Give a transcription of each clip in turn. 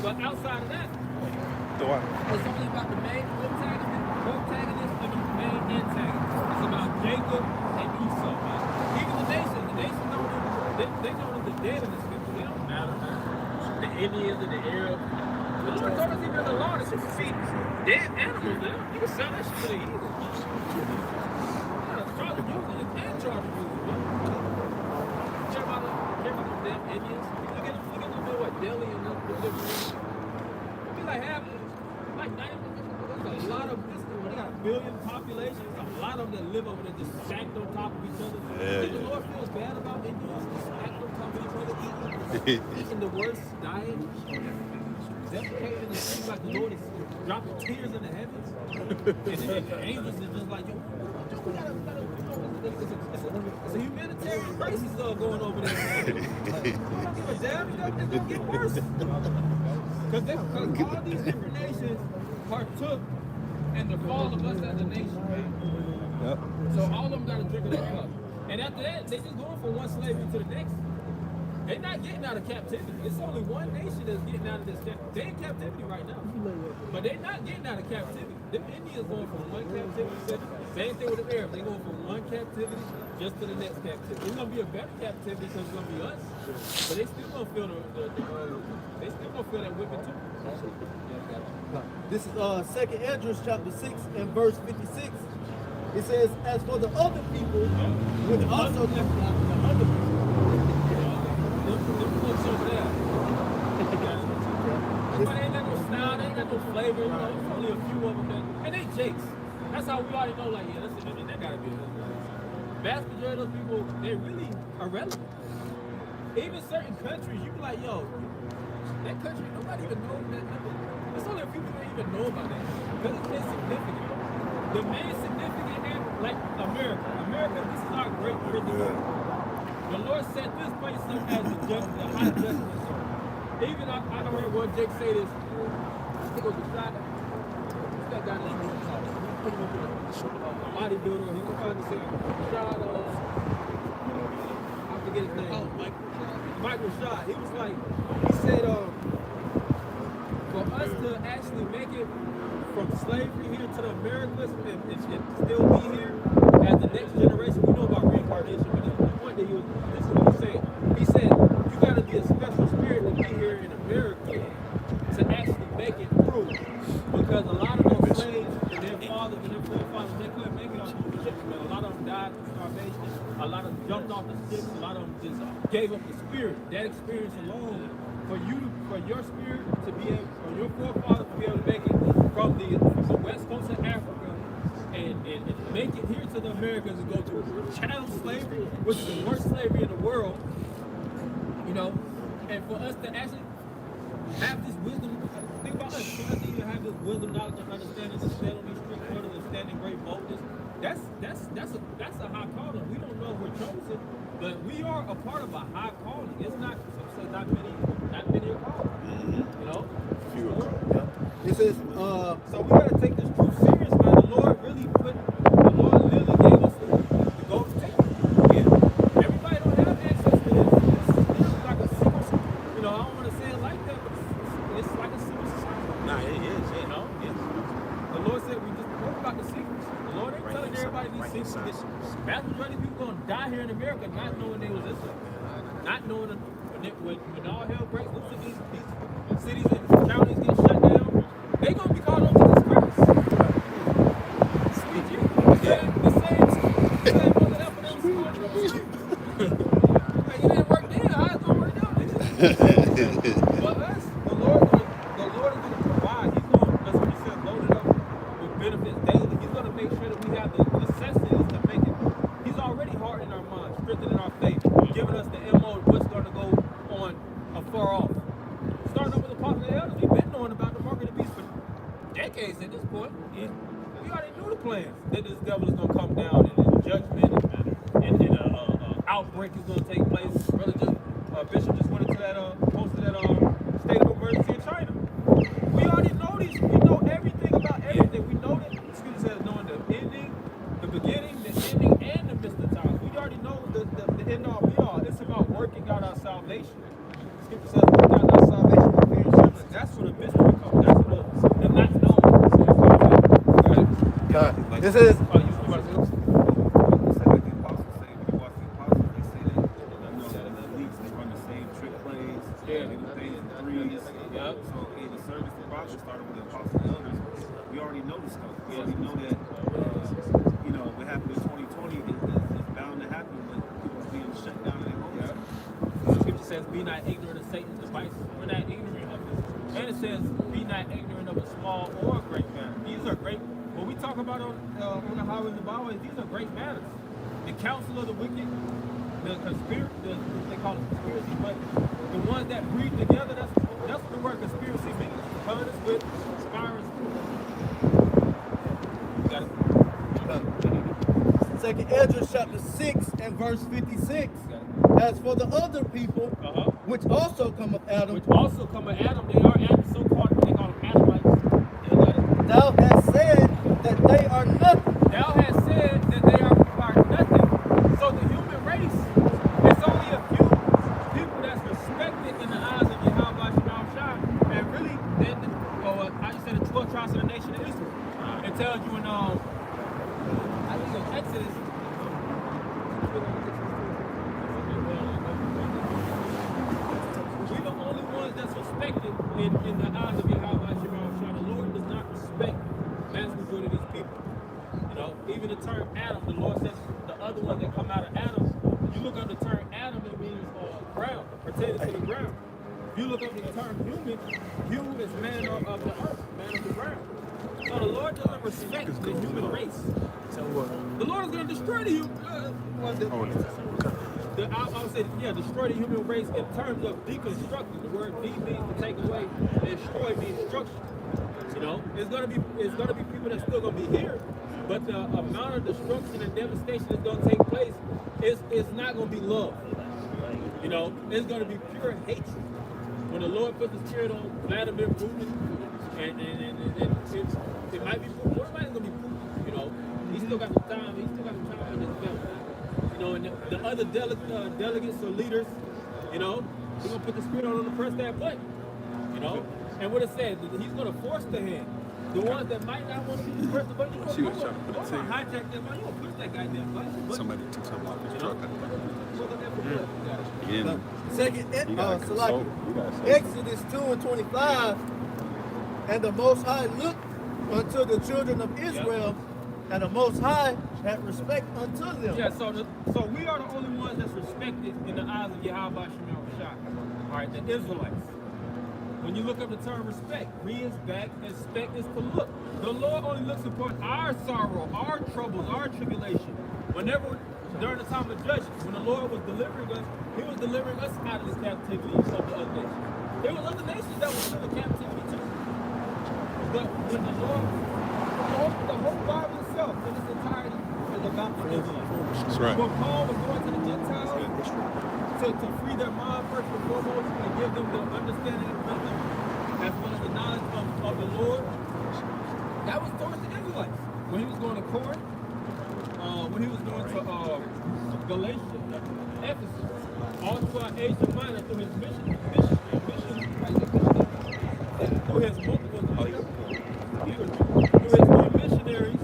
But outside of that, The one. it's only about the main protagonist and the main antagonist. It's about Jacob and Esau. Man. Even the nations know them. They know them the dead in the scripture. They don't matter. The Indians and the Arabs. The Lord told us even in the law that you can feed dead animals. You can sell that shit to the eagles. Charge of using it and charge of using it. Care about them damn Indians? Look at them know what Delhi and them different. Be like half. Like there's a lot of this. They got a billion population. There's a lot of them that live over there just stacked on top of each other. Yeah. The Lord feels bad about Indians stacked on top of each other, eating the worst diet, defecating in the streets like the Lord is dropping tears in the heavens. And the angels are just like, yo, it's a humanitarian crisis going over there. I don't give a damn. It's gonna get worse. Because all these different nations partook in the fall of us as a nation, right? Yep. So all of them got to drink of that cup. And after that, they just going from one slavery to the next. They're not getting out of captivity. It's only one nation that's getting out of this captivity. They're in captivity right now. But they're not getting out of captivity. The Indians going from one captivity. Same thing with the Arabs. They're going from one captivity just to the next captivity. It's going to be a better captivity because it's going to be us. But they still going to feel they still going to feel that whipping too. This is 2 Andrew chapter 6 and verse 56. It says, as for the other people, which also left out the other people. Them folks over there. That's why they ain't got no style, they ain't got no flavor. You know, there's only a few of them. And they jakes. That's how we already know, like, yeah, that gotta be it. Vast majority of those people, they really irrelevant. Even certain countries, you be like, yo, that country, nobody even knows that. There's only a few people that even know about that. Because it's insignificant. The main significant, like America, this is our great privilege. The Lord set this place up as the high judgment zone. Even I heard one Jake say this. I think it was a shot. What's that guy named? Put him up a bodybuilder. He was trying to say shot. I forget his name. Michael Shot. He was like, he said, for us to actually make it from slavery here to the Americas and still be here as the next generation, we know about reincarnation, but the point that this is what he said. He said, you got to be a special spirit to be here in America to actually make it through. Because a lot of those slaves and their fathers and their forefathers, they couldn't make it on the ships, man. A lot of them died from starvation. A lot of them jumped off the ships. A lot of them just gave up the spirit. That experience alone, for your spirit to be able, for your forefathers to be able to make it from the west coast of Africa and make it here to the Americas and go through chattel slavery, which is the worst slavery in the world, you know, and for us to actually have this wisdom, think about us, for us to even have this wisdom, knowledge, and understanding to stand on these street corners and stand in great boldness, that's a high calling. We don't know if we're chosen, but we are a part of a high calling. It's not, some say not many are called, you know? Few are called. It says, so we gotta take this truth serious, man. The Lord literally gave us the golden ticket. Yeah. Everybody don't have access to this. It's like a secret, you know, I don't want to say it like that, but it's like a secret society. Nah, it is. You know? Yes. The Lord said we just talk about the secrets. The Lord ain't telling everybody these secrets. Vast majority of people gonna die here in America not knowing they was Israel. Not knowing when all hell breaks loose in these cities and counties get shut down, they gonna be called on Jesus Christ. Sweet Jesus. The same mother that for them was called on the street. Like, it didn't work then, how it's gonna work out? But us, the Lord is gonna provide. He's gonna, that's what he said, load it up with benefits daily. He's gonna make sure that we have the necessities to make it. He's already hardening our minds, strengthening our faith, giving us the MO of what's gonna go on afar off. Starting up with the apostles and elders, we've been knowing about the mark of the beast for decades at this point. We already knew the plans that this devil is going to come down and judgment and outbreak is going to take place. Bishop just went into that, posted that state of emergency in China. We already know these. We know everything about everything. We know that the scripture says knowing the ending, the beginning, the ending, and the midst of times. We already know the end all be all. It's about working out our salvation. The scripture says work out our salvation with fear and trembling. That's what It says, Oh, you about to say? It's like the apostles say, when you watch the apostles, they say that, the elites, they run the same trick plays, Yeah. they do things in threes. Yep. So in the service, the prophet started with the apostles and elders. We already know this stuff. We already know that, what happened in 2020 is bound to happen when people are being shut down in their homes. The scripture says, be not ignorant of Satan's devices. We're not ignorant of it. And it says, be not ignorant of a small or a great matter. These are great. What we talk about on the highways and byways, these are great matters. The counsel of the wicked, the conspiracy, they call it conspiracy, but the ones that breed together, that's what the word conspiracy means. Covenants with conspiring. You got it. 2nd Ezra chapter 6 and verse 56. As for the other people, which also come of Adam, Which also come of Adam, they are Adam, so-called, they call them Adamites. You got it. thou hast said that they are nothing. Thou hast said that they are nothing. So the human race, it's only a few people that's respected in the eyes of Yahweh Shema Shai. And really, how you say the 12 tribes of the nation of Israel. It tells you in I think in Exodus. We're the only ones that's respected in the eyes of Yahweh Shema Shai. The Lord does not respect vast majority of these people. Even the term Adam, the Lord says the other ones that come out of Adam, you look up the term Adam, it means ground, pertaining to the ground. If you look up the term human, human is man of the earth, man of the ground. So the Lord doesn't respect the human race. The Lord is going to destroy the human. I would say, destroy the human race in terms of deconstructing. The word de means to take away, and destroy means destruction. It's gonna be people that's still gonna be here, but the amount of destruction and devastation that's gonna take place is not gonna be love. It's gonna be pure hatred. When the Lord put the spirit on Vladimir Putin, and it might be Putin, everybody's gonna be Putin. He still got the time. He still got the time in his belt. And the other delegates or leaders, we're gonna put the spirit on them to press that button. And what it says, he's going to force the hand. The ones that might not want to press the button, She was trying to put it to you. hijack them. You don't push that goddamn button. Somebody took something off his truck. Exodus 2 and 25. And the Most High looked unto the children of Israel, and the Most High had respect unto them. Yeah, so we are the only ones that's respected in the eyes of Yahweh Shema Shai. All right, the Israelites. When you look up the term respect, re is back, expect is to look. The Lord only looks upon our sorrow, our troubles, our tribulation. Whenever, during the time of judgment, when the Lord was delivering us, He was delivering us out of this captivity of the other nations. There were other nations that were still in captivity too. But when the Lord, the whole Bible itself, in its entirety, is about the Israelites. That's right. When Paul was going to the Gentiles, to free their mind first and foremost and give them the understanding and wisdom as well as the knowledge of the Lord. That was towards the Israelites. When he was going to Corinth, when he was going to Galatia, Ephesus, all throughout Asia Minor through his mission, through his multiple missionaries,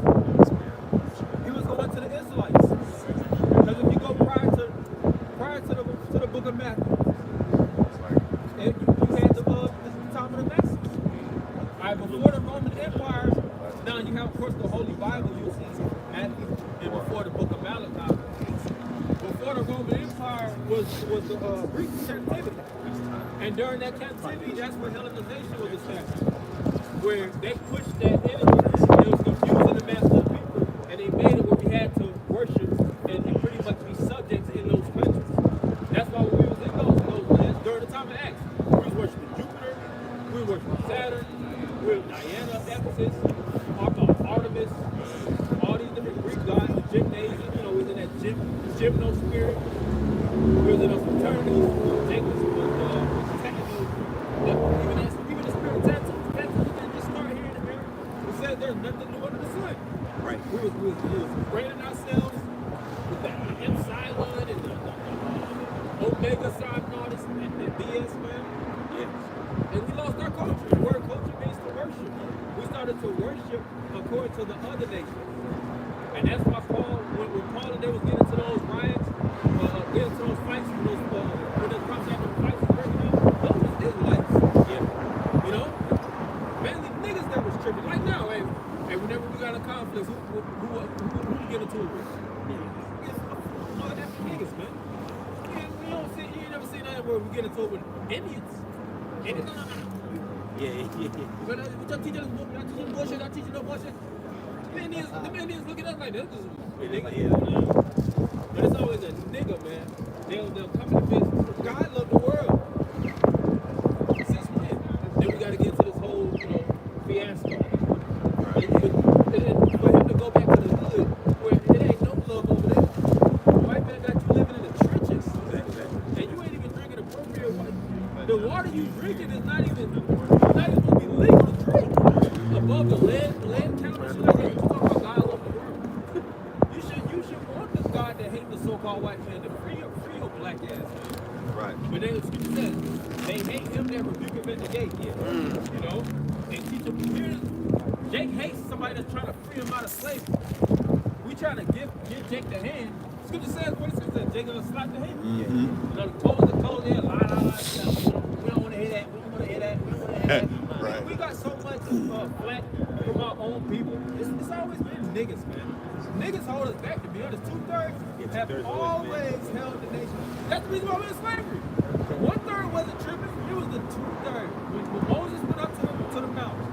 he was going to the Israelites. Because if you go prior to the book of Matthew, you had the time of the Mexicans. All right, before the Roman Empire, now you have, of course, the Holy Bible, you'll see Matthew, and before the book of Malachi. Before the Roman Empire was the Greek captivity. And during that captivity, that's where Hellenization was established. Where they pushed that enemy, it was confusing the mass of the people, and they made it where we had to worship and pretty much be subjects in those countries. That's why when we was in those lands during the time of Acts, we was worshiping Jupiter, we were worshiping Saturn, we were Diana, Ephesus, Artemis, all these different Greek gods, the gymnasium, we was in that gymno spirit, we was in those fraternities, Jacob's was technical, even the spirit of tattoos didn't just start here in America. We said there's nothing new under the sun. Right. We was branding ourselves with the Epsilon and the Omega sign and all this that BS, man. Yeah. And we lost our culture. The word culture means to worship. We started to worship according to the other nations. And that's why Paul, when Paul and they was getting to those riots, getting to those fights, when those cops had those fights breaking out, those was Israelites. Yeah. You know? Mainly niggas that was tripping. Like now, hey, whenever we got a conflict, who you get into it with? That's niggas, man. You ain't never seen that where we get into it with Indians. Yeah. But y'all teaching us bullshit, y'all teaching no bullshit. The Indians look at us like this. But it's always a nigga, man. They'll come in the business. God love the world. Since when? Then we got to get to this whole, fiasco. For him to go back to the hood, where it ain't no love over there. The white man got you living in the trenches. And you ain't even drinking appropriate water. The water you drinking is not even supposed to be legal to drink. Above the land count and shit like that. You talking about God love the world. You should want this God that hate the so-called white man to free your black ass, man. Right. But then the scripture says they hate him that rebuke him at the gate. Yeah. You know? They teach him. Jake hates somebody that's trying to free him out of slavery. We trying to give Jake the hand. Scripture says, what the scripture says? Jake gonna slap the hand. Mm-hmm. You know, the clothes there, lie. We don't want to hear that. We don't want to hear that. We don't want to hear that. Right. We got so much flack from our own people. It's always been niggas, man. Niggas hold us back, to be honest. 2/3 have always held the nation. That's the reason why we're in slavery. The 1/3 wasn't tripping. It was the 2/3. When Moses went up to the mountain,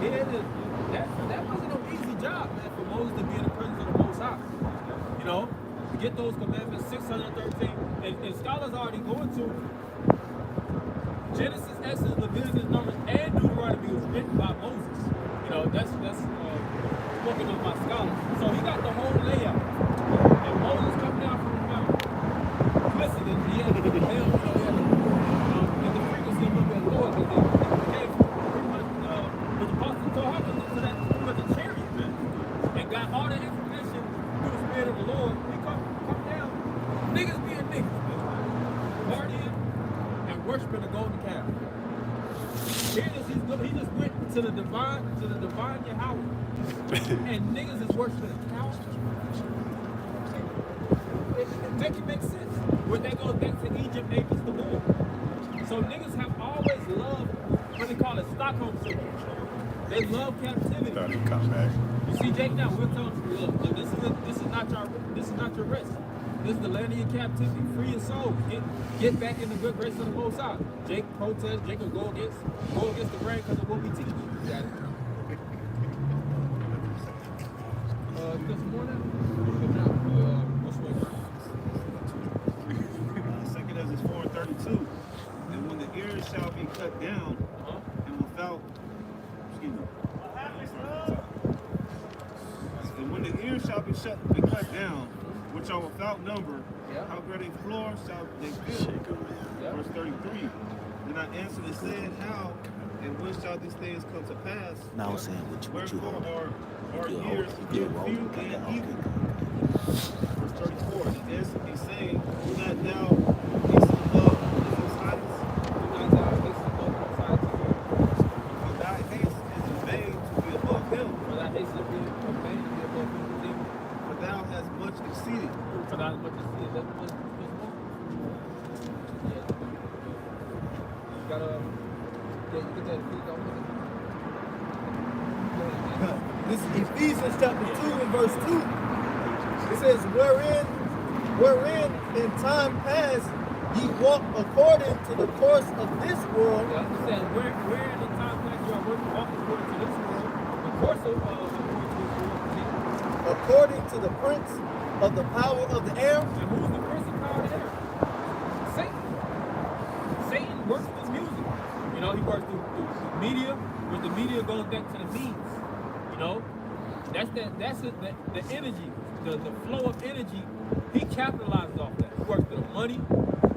that wasn't no easy job, man, for Moses to be in the presence of the Most High. You know, to get those commandments, 613. And scholars already going to Genesis, Exodus, Leviticus, Numbers, and Deuteronomy was written by Moses. You know, that's spoken of by scholars. So he got the whole layout. And Moses coming down from the mountain. Listen, he had to get the hell, and the frequency a little bit lower because it came pretty much, but the apostle told him to look to that pretty much a chariot, man. And got all the information through the Spirit of the Lord. He come down. Niggas being niggas, man. Partying and worshiping the golden calf. Here it is, he just went to the divine Yahweh. And niggas is worshiping a cow. It makes sense. When that goes back to Egypt, Naples, the war. So niggas have always loved what they call it Stockholm syndrome. They love captivity. Thought he'd come back. You see, Jake, now we're telling you, look, this is not your rest. This is the land of your captivity. Free your soul. Get back in the good grace of the Most High. Jake protests. Jake will go against the grain because of what we teach. Got it. This morning, what's going on? 2 Ezra 4:32. And when the ears shall be cut down, and without, and when the ears shall be cut down, which are without number, how great a floor shall they fill? Verse 33. Then I answered and said, how and when shall these things come to pass? Now I'm saying what you hold. Our ears get few and evil. Verse 34. And answered me, saying, do not thou hasten above his heights? Do not thou hasten above his heights? For thy haste is in vain to be above him. For thy haste is in vain to be above him. For thou hast much exceeded. For thou hast much exceeded. That's much more. Yeah. You gotta you get that feet on with it. This is Ephesians chapter 2 and verse 2. It says, wherein in time past ye walked according to the course of this world. Yeah, it says, where in the time past you are walking according to this world, the course of according to the prince of the power of the air. And who's the prince of power of the air? Satan. Satan works through music. You know, he works through media, but the media goes back to the means. You know, that's the energy, the flow of energy. He capitalizes off that. He works through the money,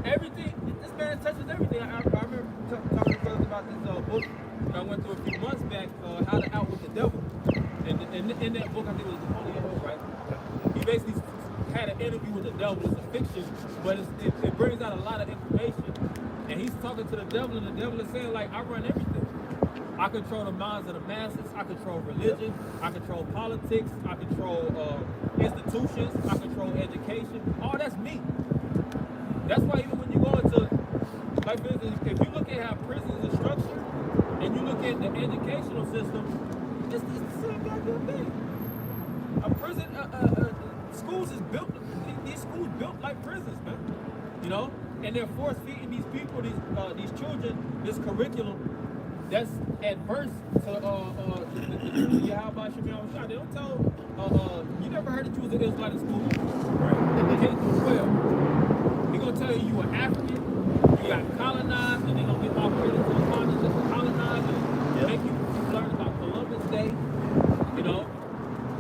everything. This man touches everything. I remember talking to brothers about this book that I went through a few months back, How to Outwit the Devil. And in that book, I think it was Napoleon, right? He basically had an interview with the devil. It's a fiction, but it brings out a lot of information. And he's talking to the devil, and the devil is saying, like, I run everything. I control the minds of the masses. I control religion. I control politics. I control institutions. I control education. All that's me. That's why even when you go into, like for instance, if you look at how prisons are structured, and you look at the educational system, it's the same goddamn thing. A prison, schools is built. These schools built like prisons, man. You know, and they're force feeding these people, these children, this curriculum that's adverse to Yahweh Shem Shah. They don't tell. You never heard that you was an Israelite in school, right? K through 12. He gonna tell you were African. You got colonized, and they gonna get operated to colonize and make you learn about Columbus Day. You know.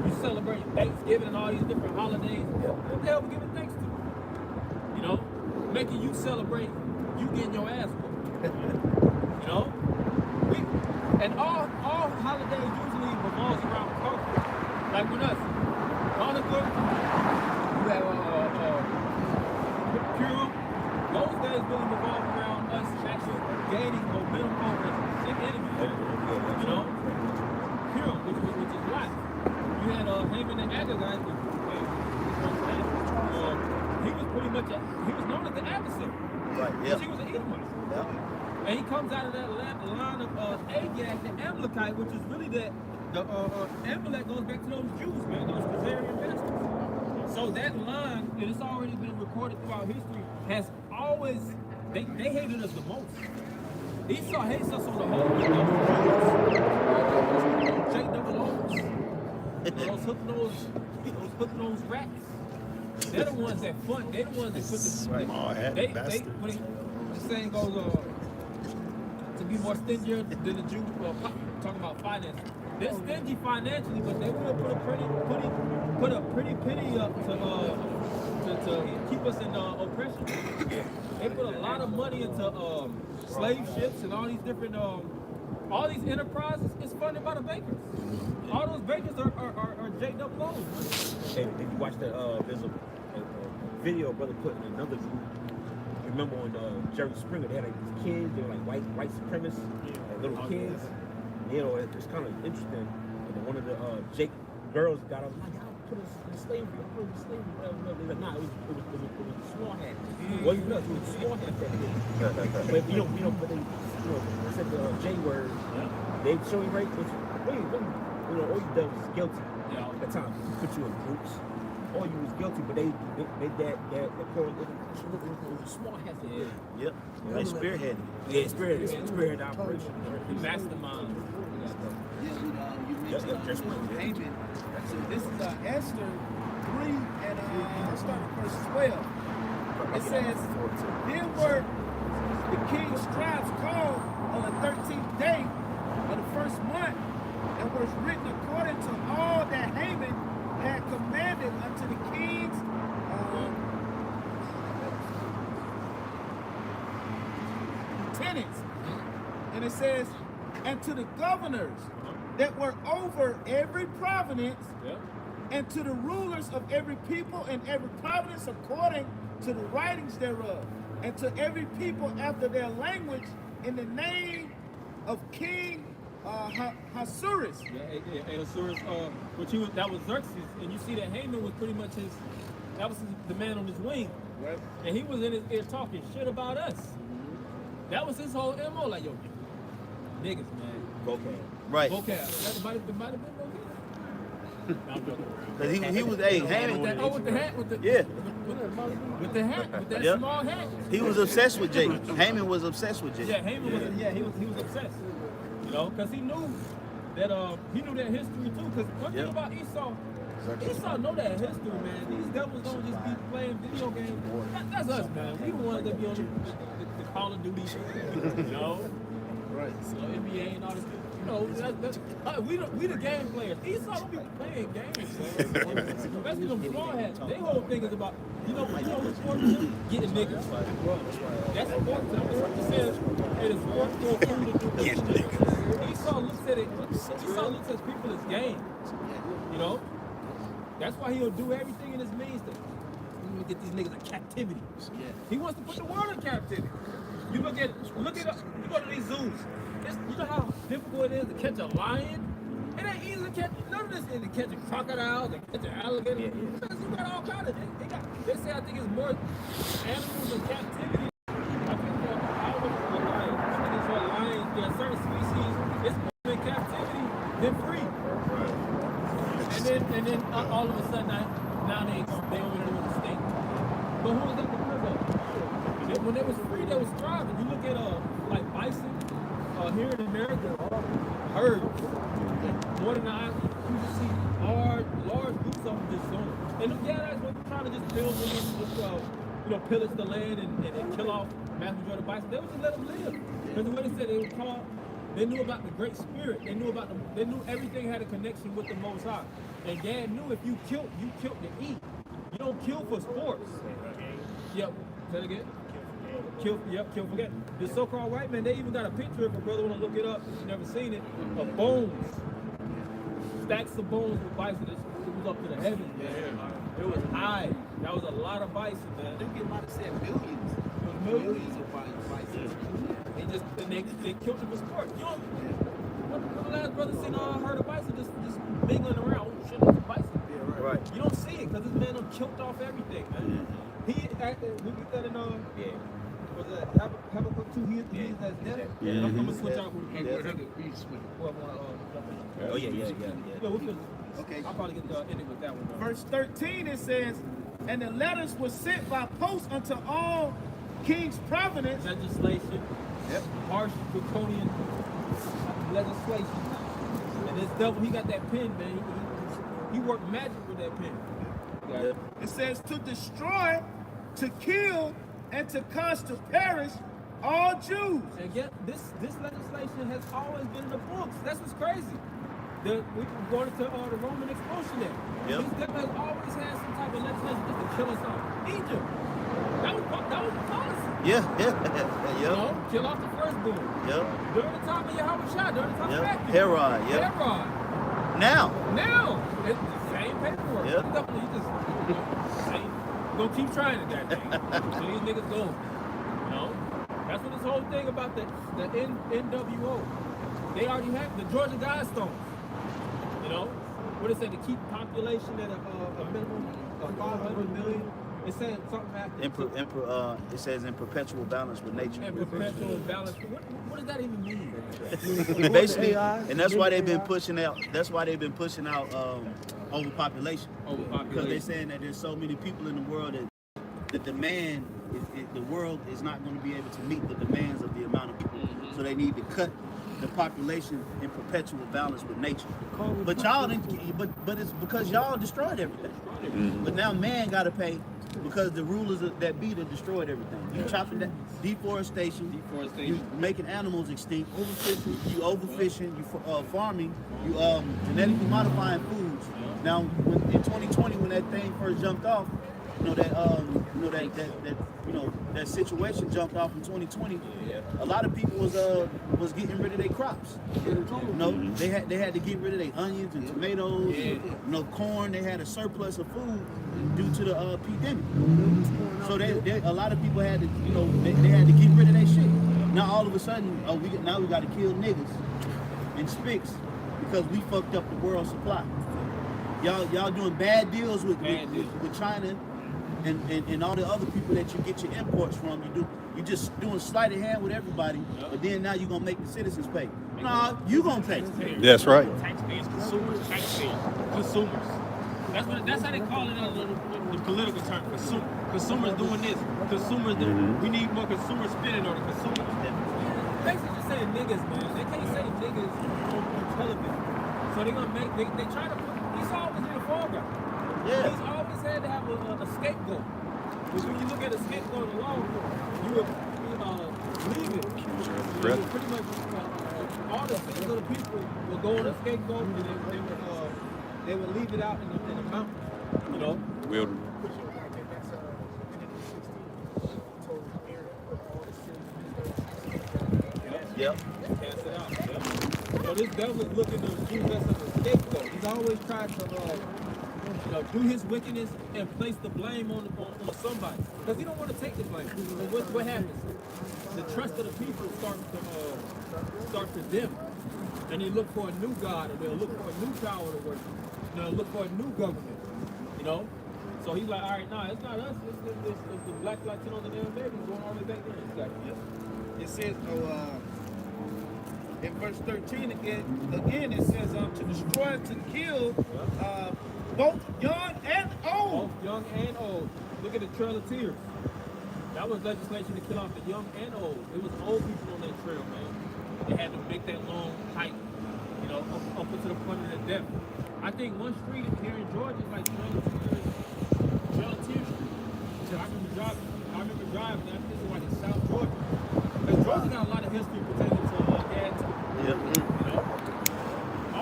You celebrate Thanksgiving and all these different holidays. What the hell we giving thanks to? You know? Making you celebrate you getting your ass whooped. You know? And all holidays usually revolves around culture. Like with us, Hanukkah, you have Purim. Those days really revolve around us actually gaining momentum over the enemy. You know? Purim, which is life. You had Haman and Agagite, he was pretty much he was known as the adversary. Right. Yeah. He was an Edomite. Yeah. And he comes out of that line of Agag, the Amalekite, which is really the Amalek goes back to those Jews, man, those Khazarian bastards. So that line, and it's already been recorded throughout history, has always they hated us the most. Esau hates us on the whole. Those Jews, those hook-nosed rats. They're the ones that fund. They're the ones that put the. The saying goes, to be more stingier than the Jews. Talking about finance. They're stingy financially, but they will put a pretty penny up to keep us in oppression. They put a lot of money into slave ships and all these different all these enterprises. It's funded by the bankers. All those bankers are JWOs. Hey, if you watch that, there's a video brother put in another group. Remember on Jerry Springer, they had like these kids, they were like white supremacists, like little kids. You know, it's kind of interesting. And one of the Jake girls got up, like, I'll put us in slavery, whatever. They're like, nah, it was the small hat. Well, you know, it was the small hat that did. But you know, but they said the J word. They show you right. You know, all you done was guilty. At the time, put you in groups. All you was guilty, but they that poor little small hat. Yep. They spearheaded. Yeah, spearhead operation. The mastermind. You mentioned Haman. So this is Esther 3, and let's start at verse 12. It says, then were the king's scribes called on the 13th day of the first month, and was written according to all that Haman had commanded unto the king's tenants. And it says, and to the governors that were over every province, and to the rulers of every people and every province according to the writings thereof, and to every people after their language, in the name of King Ahasuerus. Ahasuerus, that was Xerxes, and you see that Haman was pretty much the man on his wing, right? And he was in his ear talking shit about us. That was his whole MO, like, yo, niggas, man. Vocab. Right. Vocab. That might have been vocab. No, I'm joking. He was Haman. With the hat, with the hat, with that small hat. He was obsessed with Jake. Haman was obsessed with Jake. Yeah, Haman was. Yeah, he was obsessed. You know, because he knew that history too. Because one thing about Esau know that history, man. These devils don't just be playing video games. That's us, man. We the ones that be on the Call of Duty, you know. Right. So NBA and all this. You know, we the game players. Esau don't be playing games, man. Especially them small hats. They whole thing is about, you know what's important to them? Getting niggas. That's important to them. It says it is important for food to do business. Esau looks at people as game. You know? That's why he'll do everything in his means to get these niggas in captivity. He wants to put the world in captivity. You go to these zoos. You know how difficult difficult it is to catch a lion. It ain't easy to catch. None of this is to catch a crocodile, to catch an alligator. Because you got all kind of. They say I think it's more animals in captivity. I think I don't know for lions. I think it's for lions. There are certain species it's more in captivity than free. And then all of a sudden now they only live in the state. But who is that because of? When they was free, they was thriving. You look at like bison here in America, herds. More than the island, you just see large groups of them just going. And yeah, that's what they're trying to just build them and just pillage the land and kill off mass majority of bison. They would just let them live. Because the way they said they were called, they knew about the Great Spirit. They knew everything had a connection with the Most High. And Dad knew if you killed to eat. You don't kill for sports. Yep. Say it again. Kill for get. The so-called white man, they even got a picture, if a brother want to look it up, if you've never seen it, of bones. Stacks of bones with bison. It was up to the heavens, man. It was high. That was a lot of bison, man. They might have said millions. It was millions of bison. They killed them for sport. You know, when the last brother seen or heard of bison just mingling around. Oh shit, that's a bison. Yeah, right. You don't see it because this man done killed off everything, man. We get that in was that Habakkuk 2? He is as dead. Yeah. I'm gonna switch out with Oh yeah. Okay. I'll probably get ending with that one. Verse 13 it says, and the letters were sent by post unto all kings' providence. Legislation. Yep. Harsh draconian legislation. And this devil, he got that pen, man. He worked magic with that pen. Yep. It says to destroy, to kill, and to cause to perish all Jews. And yet, this legislation has always been in the books. That's what's crazy. We going to the Roman expulsion there. Yep. This devil has always had some type of legislation just to kill us off. Egypt. That was the policy. Yeah. You know, kill off the firstborn. Yep. During the time of Yahweh, during the time of Matthew. Herod. Yep. Herod. Now. It's the same paperwork. Yep. You just gonna keep trying it, that thing. So these niggas go. You know? That's what this whole thing about the NWO. They already have the Georgia Guidestones. You know? What it said, to keep population at a minimum of 500 million. It said something after. It says in perpetual balance with nature. And perpetual balance. What does that even mean? Basically, and that's why they've been pushing out. That's why they've been pushing out overpopulation. Because they're saying that there's so many people in the world that the demand, the world is not going to be able to meet the demands of the amount of people. So they need to cut the population in perpetual balance with nature. But y'all didn't. But it's because y'all destroyed everything. But now man got to pay. Because the rulers that be that destroyed everything. You chopping that deforestation. You making animals extinct. You overfishing. You farming. You genetically modifying foods. Now, in 2020, when that thing first jumped off, that situation jumped off in 2020. A lot of people was getting rid of their crops. They had to get rid of their onions and tomatoes, corn. They had a surplus of food due to the epidemic. So a lot of people had to, they had to get rid of their shit. Now all of a sudden, we got to kill niggas and spics because we fucked up the world supply. Y'all doing bad deals with China and all the other people that you get your imports from. You just doing sleight of hand with everybody, but then now you're gonna make the citizens pay. Nah, you gonna pay. That's right. Taxpayers, consumers. That's how they call it in the political term. Consumers doing this. Consumers doing. We need more consumer spending on the consumers. Basically just saying niggas, man. They can't say niggas on television. So they're gonna make. They try to put. Esau was in the fall guy. Yeah. He's always had to have a scapegoat. Because when you look at a scapegoat in the law, you would leave it. Pretty much all the sins of the people will go on a scapegoat and they would leave it out in the mountain. Wilderness. Yep. Cast it out. Yep. So this devil is looking to use us as a scapegoat. He's always tried to do his wickedness and place the blame on somebody. Because he don't want to take the blame. What happens? The trust of the people starts to dim. and they look for a new God, or they'll look for a new power to worship. They'll look for a new government, you know? So he's like, all right, nah, it's not us. It's the black Latinos and the Americans going all the way back there. He's like, It says, in verse 13 again it says, to destroy, to kill, both young and old. both young and old. Look at the Trail of Tears. That was legislation to kill off the young and old. It was old people on that trail, man. They had to make that long hike, you know, up to the point of the death. I think one street here in Georgia is like Trail of Tears Street. So I remember driving. I think this is like in South Georgia. Because Georgia got a lot of history pertaining to gas. Yep. You know?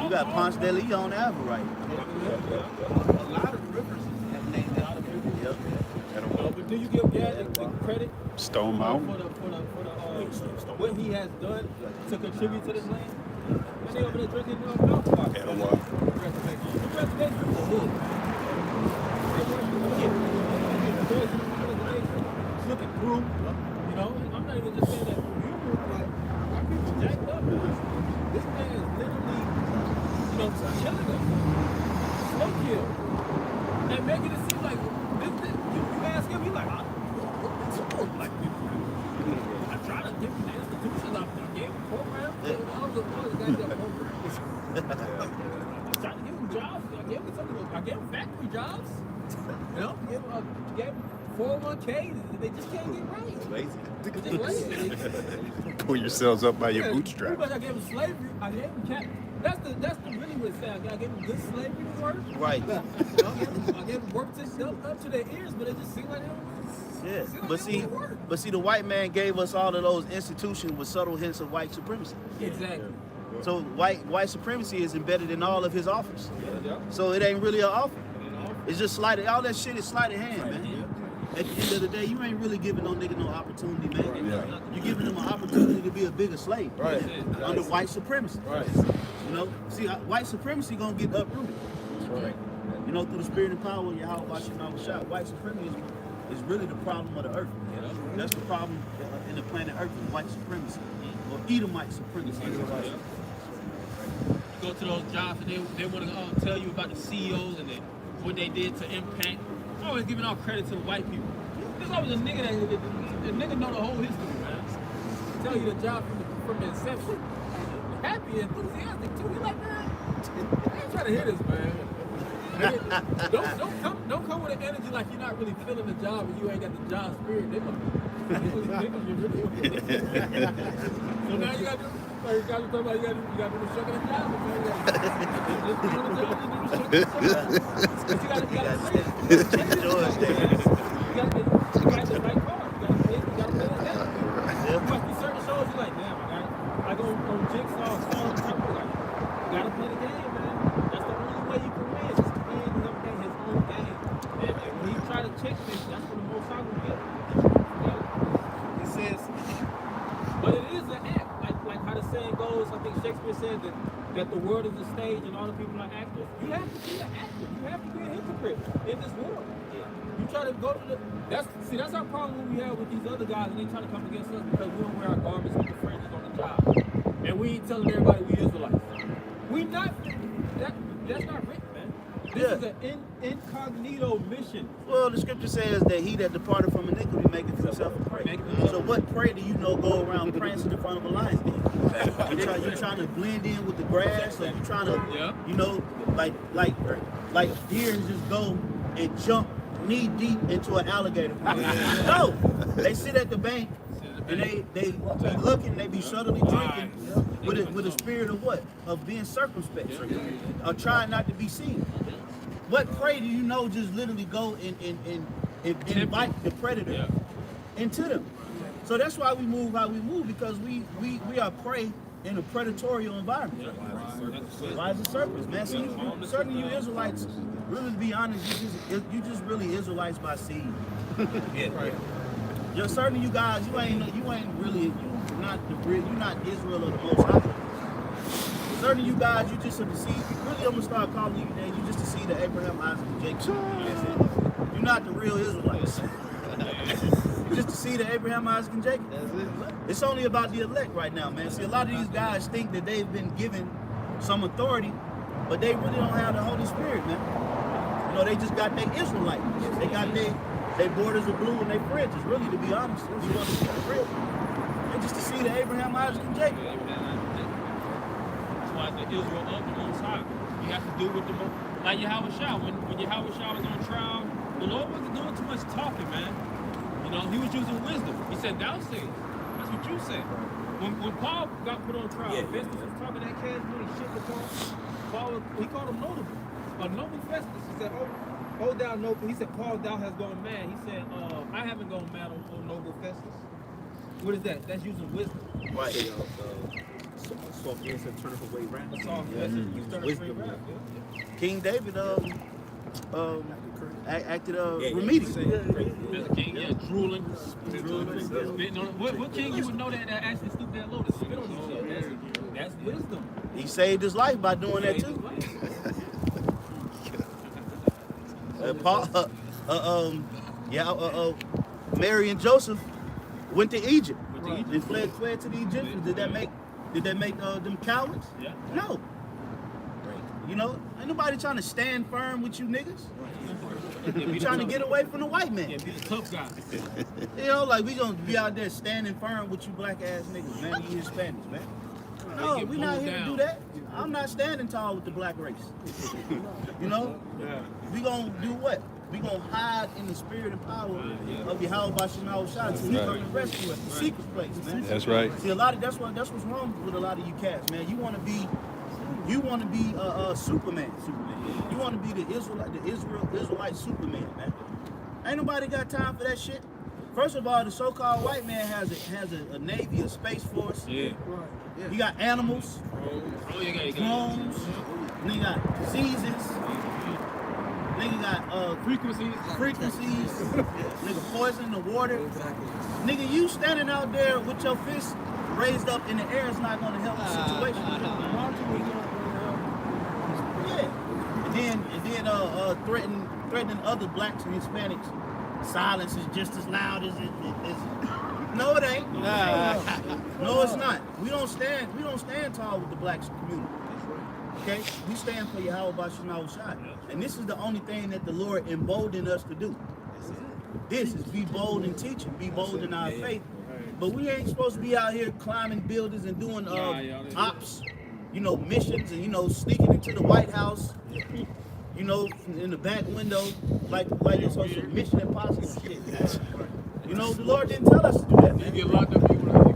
You got Ponce de Leon Ave right. A lot of rivers have named out of rivers. Yep. But do you give Gad the credit Stone for Mountain. what he has done to contribute to this land? And they over there drinking milk water. Etowah. Looking through, you know, I'm not even just saying that from you, like, our people jacked up. This man is literally, you know, killing them. Slow kill. And making it seem like, you ask him, he's like, like, I try to give him the institutions up there. I gave him programs. All the goddamn programs. I tried to give him jobs. I gave him factory jobs. You know, gave him 401k. They just can't get right. Lazy. They're just lazy. Pull yourselves up by your Pretty bootstraps. much I gave him slavery. I gave him cap. That's the really what it's saying. I gave him good slavery to work. Right. I gave him work up to their ears, but it just seemed like they don't. Yeah. seemed like But they see, don't work. the white man gave us all of those institutions with subtle hints of white supremacy. Exactly. So white supremacy is embedded in all of his offers. Yeah. So it ain't really an offer. It's just sleight. All that shit is sleight of hand, man. At the end of the day, you ain't really giving no nigga no opportunity, man. Yeah. You're giving them an opportunity to be a bigger slave. Right. Under white supremacy. Right. You know, see, white supremacy gonna get uprooted. Right. You know, through the spirit and power of Yahweh Shah. White supremacy is really the problem of the earth. That's the problem in the planet Earth is white supremacy. Or Edomite supremacy. You go to those jobs and they want to tell you about the CEOs and what they did to impact. I'm always giving all credit to the white people. There's always a nigga the nigga know the whole history, man. Tell you the job from the inception. Happy and enthusiastic too. You're like, man, I ain't trying to hear this, man. Don't come with an energy like you're not really feeling the job and you ain't got the job spirit. They gonna so now you gotta do. Like you gotta talk about you gotta do the shucking and jiving, man. You gotta play the right card. You gotta play that down. You must be certain shows you like, damn, I go on Jigsaw, Stone Temple, like, you gotta play the game, man. That's the only way you can win. Just to win him in his own game. And when he try to check this, that's what the most I will get. It says, But it is an act, like how the saying goes. I think Shakespeare said that the world is a stage and all the people are actors. You have to be an actor. You have to be a hypocrite in this world. You try to go to that's our problem we have with these other guys, and they try to come against us because we don't wear our garments with the fringes on the job, and we ain't telling everybody we Israelites. We not that's not written, man. This is an incognito mission. Well, the scripture says that he that departed from iniquity maketh himself a prey. So what prey do you know go around prancing in front of a lion's den? You're trying to blend in with the grass, or you're trying to, you know, like deer and just go and jump knee deep into an alligator. No, they sit at the bank and they be looking, they be subtly drinking with a spirit of what? Of being circumspect, or trying not to be seen. What prey do you know just literally go and invite the predator into them? So that's why we move how we move, because we are prey in a predatory environment. Why is it serpents, man? See, certain of you Israelites, really to be honest, you just really Israelites by seed. You're certain of you guys, you're not Israel of the Most High. Certain of you guys, you just a seed. Really, I'm gonna start calling you that. You just a seed of Abraham, Isaac, and Jacob. You're not the real Israelites. Just to see the Abraham, Isaac, and Jacob. That's it. It's only about the elect right now, man. See, a lot of these guys think that they've been given some authority, but they really don't have the Holy Spirit, man. You know, they just got their Israelite. They got their borders of blue and their fringes, really, to be honest. If you want to be real. And just to see the Abraham, Isaac, and Jacob. That's why the Israel of the Most High. You have to do with the most. Like Yahweh Shah, when Yahweh Shah was on trial, the Lord wasn't doing too much talking, man. You know, he was using wisdom. He said, "Thou say." That's what you said. When Paul got put on trial, Festus was talking that cash money shit to Paul. He called him notable. A noble Festus. He said, "Oh, thou noble." He said, "Paul, thou hast gone mad." He said, "I haven't gone mad on noble Festus." What is that? That's using wisdom. Right. Soft answer, turn up away round. That's all. That's it. You start Wisdom, wisdom. King David acted remedial. There's a king, drooling, spitting on it. What king you would know that actually stooped that low to spit on himself? That's wisdom. He saved his life by doing that too. Mary and Joseph went to Egypt. They fled to the Egyptians. Did that make them cowards? Yeah. No. You know, ain't nobody trying to stand firm with you niggas. You trying to get away from the white man. Yeah, be the tough guy. You know, like we gonna be out there standing firm with you black ass niggas, man. You Hispanics, man. No, we not here to do that. I'm not standing tall with the black race. You know? Yeah. We gonna do what? We gonna hide in the spirit and power of Yahweh Bashim Shah until he come and rescue us. The secret place, man. That's right. See, that's what's wrong with a lot of you cats, man. You wanna be Superman. You wanna be the Israelite Superman, man. Ain't nobody got time for that shit. First of all, the so-called white man has a navy, a space force. Yeah. You got animals, drones, nigga got diseases, nigga got frequencies, nigga poison in the water. Nigga, you standing out there with your fist raised up in the air is not gonna help the situation. Yeah. And then threatening other blacks and Hispanics. Silence is just as loud as it is. No, it ain't. No, it's not. We don't stand tall with the black community. Okay? We stand for Yahweh Bashim Shai. And this is the only thing that the Lord emboldened us to do. This is be bold in teaching, be bold in our faith. But we ain't supposed to be out here climbing buildings and doing ops, missions and sneaking into the White House, in the back window, like it's some Mission Impossible shit. The Lord didn't tell us to do that, man. You get locked up, people called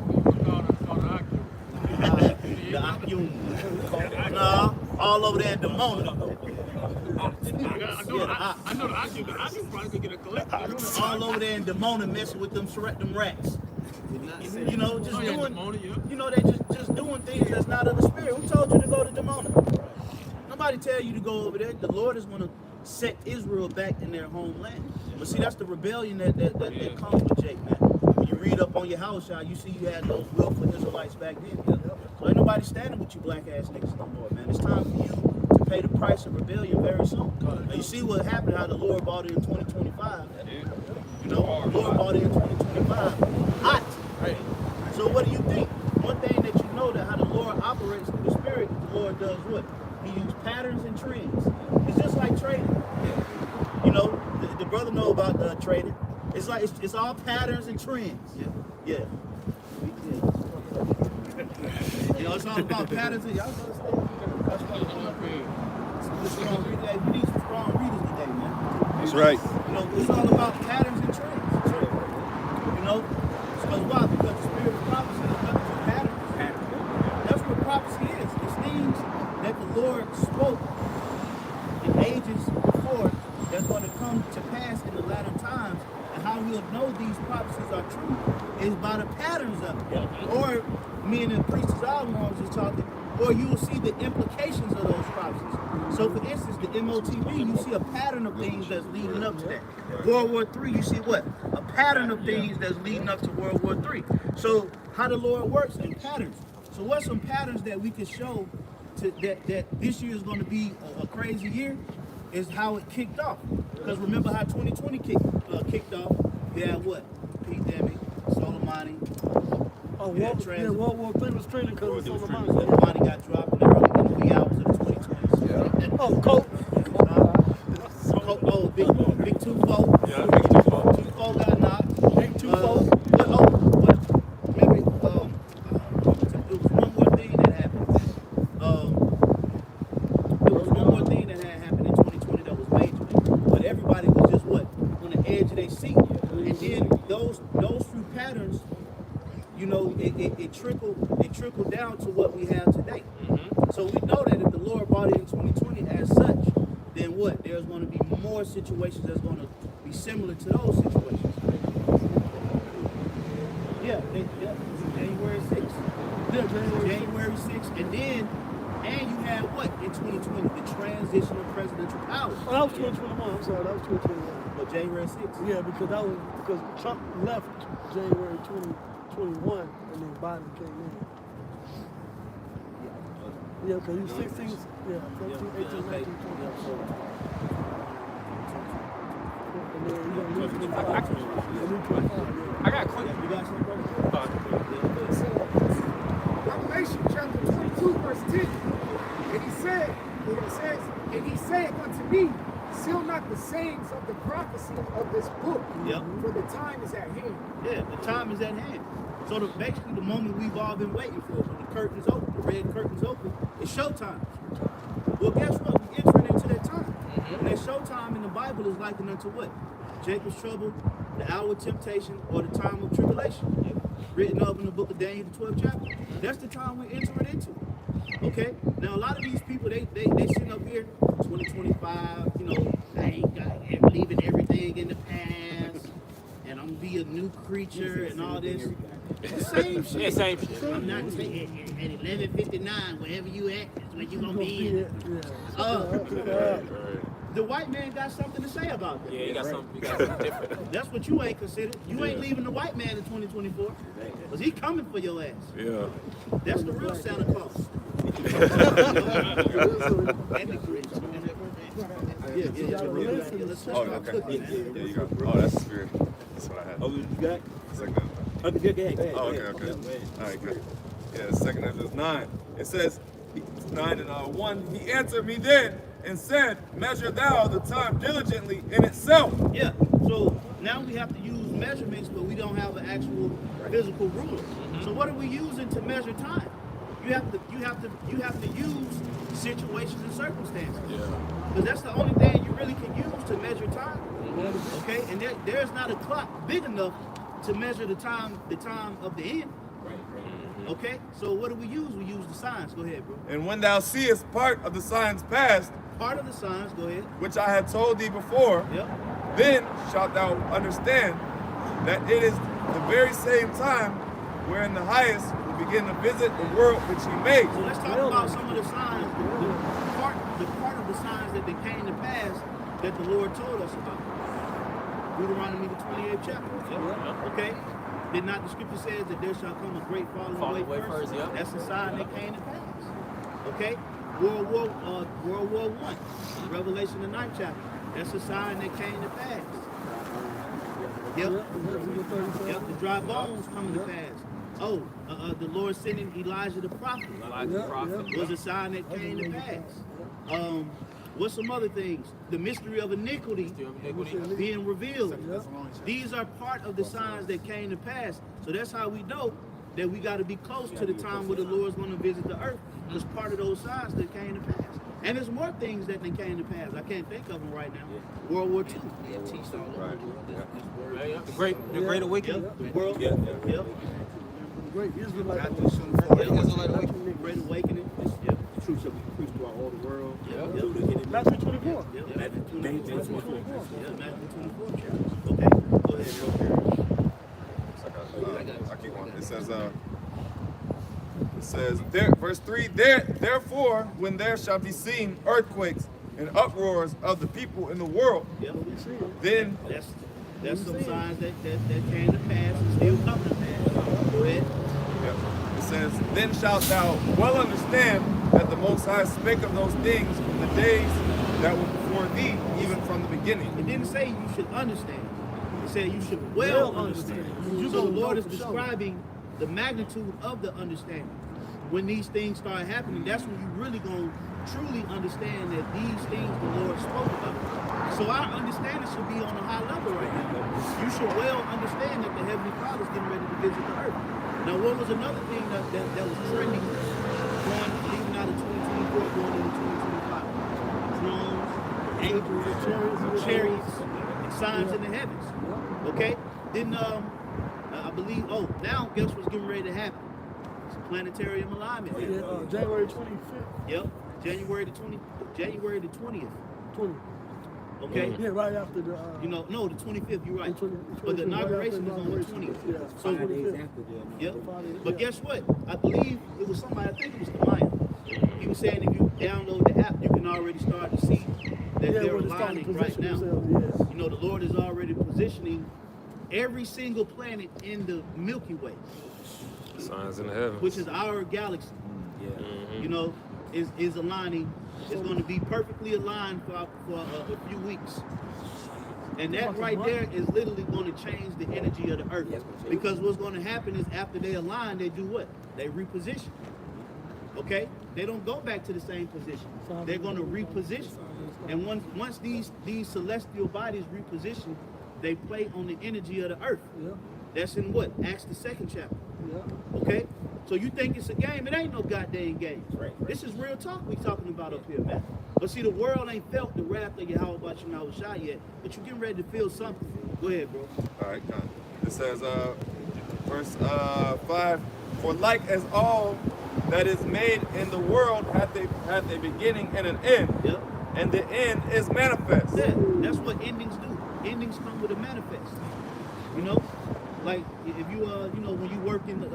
The Akyum. Nah, all over there in Demona. I know the Akyum probably could get a collector. All over there in Demona messing with them rats. They just doing things that's not of the spirit. Who told you to go to Demona? Nobody tell you to go over there. The Lord is going to set Israel back in their homeland. But see, that's the rebellion that comes with Jake, man. When you read up on your house, you see you had those willful Israelites back then. So ain't nobody standing with you black ass niggas no more, man. It's time for you to pay the price of rebellion very soon. And you see what happened, how the Lord bought it in 2025. The Lord bought it in 2025. Hot. Right. So what do you think? One thing that you know that how the Lord operates through the spirit, the Lord does what? He uses patterns and trends. It's just like trading. The brother know about trading. It's like it's all patterns and trends. Yeah. It's all about patterns and y'all understand. We need some strong readers today, man. That's right. It's all about patterns and trends. Because why? Because the spirit of prophecy is nothing but patterns. That's what prophecy is. It's things that the Lord spoke in ages before that's going to come to pass in the latter times. And how we'll know these prophecies are true is by the patterns of it. Or me and the priest Solomon was just talking, or you will see the implications of those prophecies. So for instance, the MOTV, you see a pattern of things that's leading up to that. World War III, you see what? A pattern of things that's leading up to World War III. So how the Lord works in patterns. So what's some patterns that we can show that this year is going to be a crazy year is how it kicked off. Because remember how 2020 kicked off. We had what? Money. Oh, Yeah, World War III was training because it's on the The mountain. Money got dropped in the wee hours of the 2020s. Oh, Coke. Oh, big 2-4. Yeah, I think it's 2-4 got knocked. Big 2-4. Remember, there was one more thing that happened. There was one more thing that had happened in 2020 that was major. But everybody was just what? On the edge of their seat. And then those few patterns, you know, it trickled down to what we have today. So we know that if the Lord brought it in 2020 as such, then what? There's going to be more situations that's going to be similar to those situations. Yeah, January 6th. Yeah, January 6th. And you had what in 2020? The transition of presidential power. Oh, that was 2021. I'm sorry, that was 2021. But January 6th. Yeah, because Trump left January 2021 and then Biden came in. Yeah, because he was 16, 17, 18, 19, 20. And then you're going to lose 25. I got a question. You got something, brother? Revelation chapter 22, verse 10. And he said, and he said unto me, seal not the sayings of the prophecy of this book, Yep. for the time is at hand. Yeah, the time is at hand. So basically the moment we've all been waiting for, when the curtain's open, the red curtain's open, it's showtime. Well, guess what? We're entering into that time. And that showtime in the Bible is likened unto what? Jacob's trouble, the hour of temptation, or the time of tribulation. Written up in the book of Daniel, the 12th chapter. That's the time we're entering into. Okay? Now, a lot of these people, they sitting up here, 2025, you know, I leaving everything in the past, and I'm going to be a new creature and all this. It's the same shit. Yeah, same shit. I'm not saying at 11:59, wherever you at, that's where you going to be in. The white man got something to say about that. Yeah, you got something different. That's what you ain't considered. You ain't leaving the white man in 2024. Because he coming for your ass. Yeah. That's the real Santa Claus. And the Grinch. Yeah. Let's Oh, start cooking, man. Yeah, you got. Oh, that's the spirit. That's what I had. Oh, you got? Second. Okay, good. Go ahead. Oh, okay. All right, good. Yeah, 2 Ezra 9. It says 9:1. He answered me then and said, "Measure thou the time diligently in itself." Yeah. So now we have to use measurements, but we don't have an actual physical ruler. So what are we using to measure time? You have to use situations and circumstances. Yeah. Because that's the only thing you really can use to measure time. Okay, and there's not a clock big enough to measure the time of the end. Okay, so what do we use? We use the signs. Go ahead, bro. And when thou seest part of the signs past, Part of the signs. Go ahead. which I had told thee before, Yep. then shalt thou understand that it is the very same time wherein the highest will begin to visit the world which he made. So let's talk about some of the signs, the part of the signs that they came to pass that the Lord told us about. Deuteronomy the 28th chapter. Okay. Did not the scripture says that there shall come a great falling away first? Yep. That's the sign that came to pass. Okay. World War I, Revelation the 9th chapter. That's a sign that came to pass. Yep. The dry bones coming to pass. Oh, the Lord sending Elijah the prophet was a sign that came to pass. What's some other things? The mystery of iniquity being revealed. These are part of the signs that came to pass. So that's how we know that we got to be close to the time where the Lord's going to visit the earth. It's part of those signs that came to pass. And there's more things that they came to pass. I can't think of them right now. World War II. The Great Awakening. The world. Yep. Great Israelite. Great Awakening. Yep. Truth shall be preached throughout all the world. Matthew 24. Yep. Matthew 24. Yeah, Matthew 24 chapters. Okay. Go ahead, I keep going. It says, verse 3, therefore, when there shall be seen earthquakes and uproars of the people in the world, Yep. then That's some signs that came to pass and still come to pass. Go ahead. it says, then shalt thou well understand that the Most High spake of those things in the days that were before thee, even from the beginning. It didn't say you should understand. It said you should well understand. So the Lord is describing the magnitude of the understanding. When these things start happening, that's when you really gonna truly understand that these things the Lord spoke about. So our understanding should be on a high level right now. You should well understand that the Heavenly Father is getting ready to visit the earth. Now, what was another thing that was trending leaving out of 2024 going into 2025? Drones, angels, chariots, and signs in the heavens. Okay? Then I believe, now guess what's getting ready to happen? It's a planetarium alignment. January 25th. Yep. January the 20th. 20. Okay? Yeah, right after the... no, the 25th, you're right. 20, But the inauguration is on the 20th. So, yep. But guess what? I believe it was somebody, I think it was the Lion. He was saying if you download the app, you can already start to see that they're aligning right now. Yes. You know, the Lord is already positioning every single planet in the Milky Way, Signs in the heavens. which is our galaxy. You know, is aligning. It's going to be perfectly aligned for a few weeks. And that right there is literally going to change the energy of the earth. Because what's going to happen is after they align, they do what? They reposition. Okay? They don't go back to the same position. They're going to reposition. And once these celestial bodies reposition, they play on the energy of the earth. That's in what? Acts the 2nd chapter. Okay? So you think it's a game? It ain't no goddamn game. This is real talk we talking about up here, man. But see, the world ain't felt the wrath of Yahweh Shah yet, but you're getting ready to feel something. Go ahead, bro. All right, come. It says, verse 5, for like as all that is made in the world hath a beginning and an end, and the end is manifest. Yeah, that's what endings do. Endings come with a manifest. You know, like if you when you work in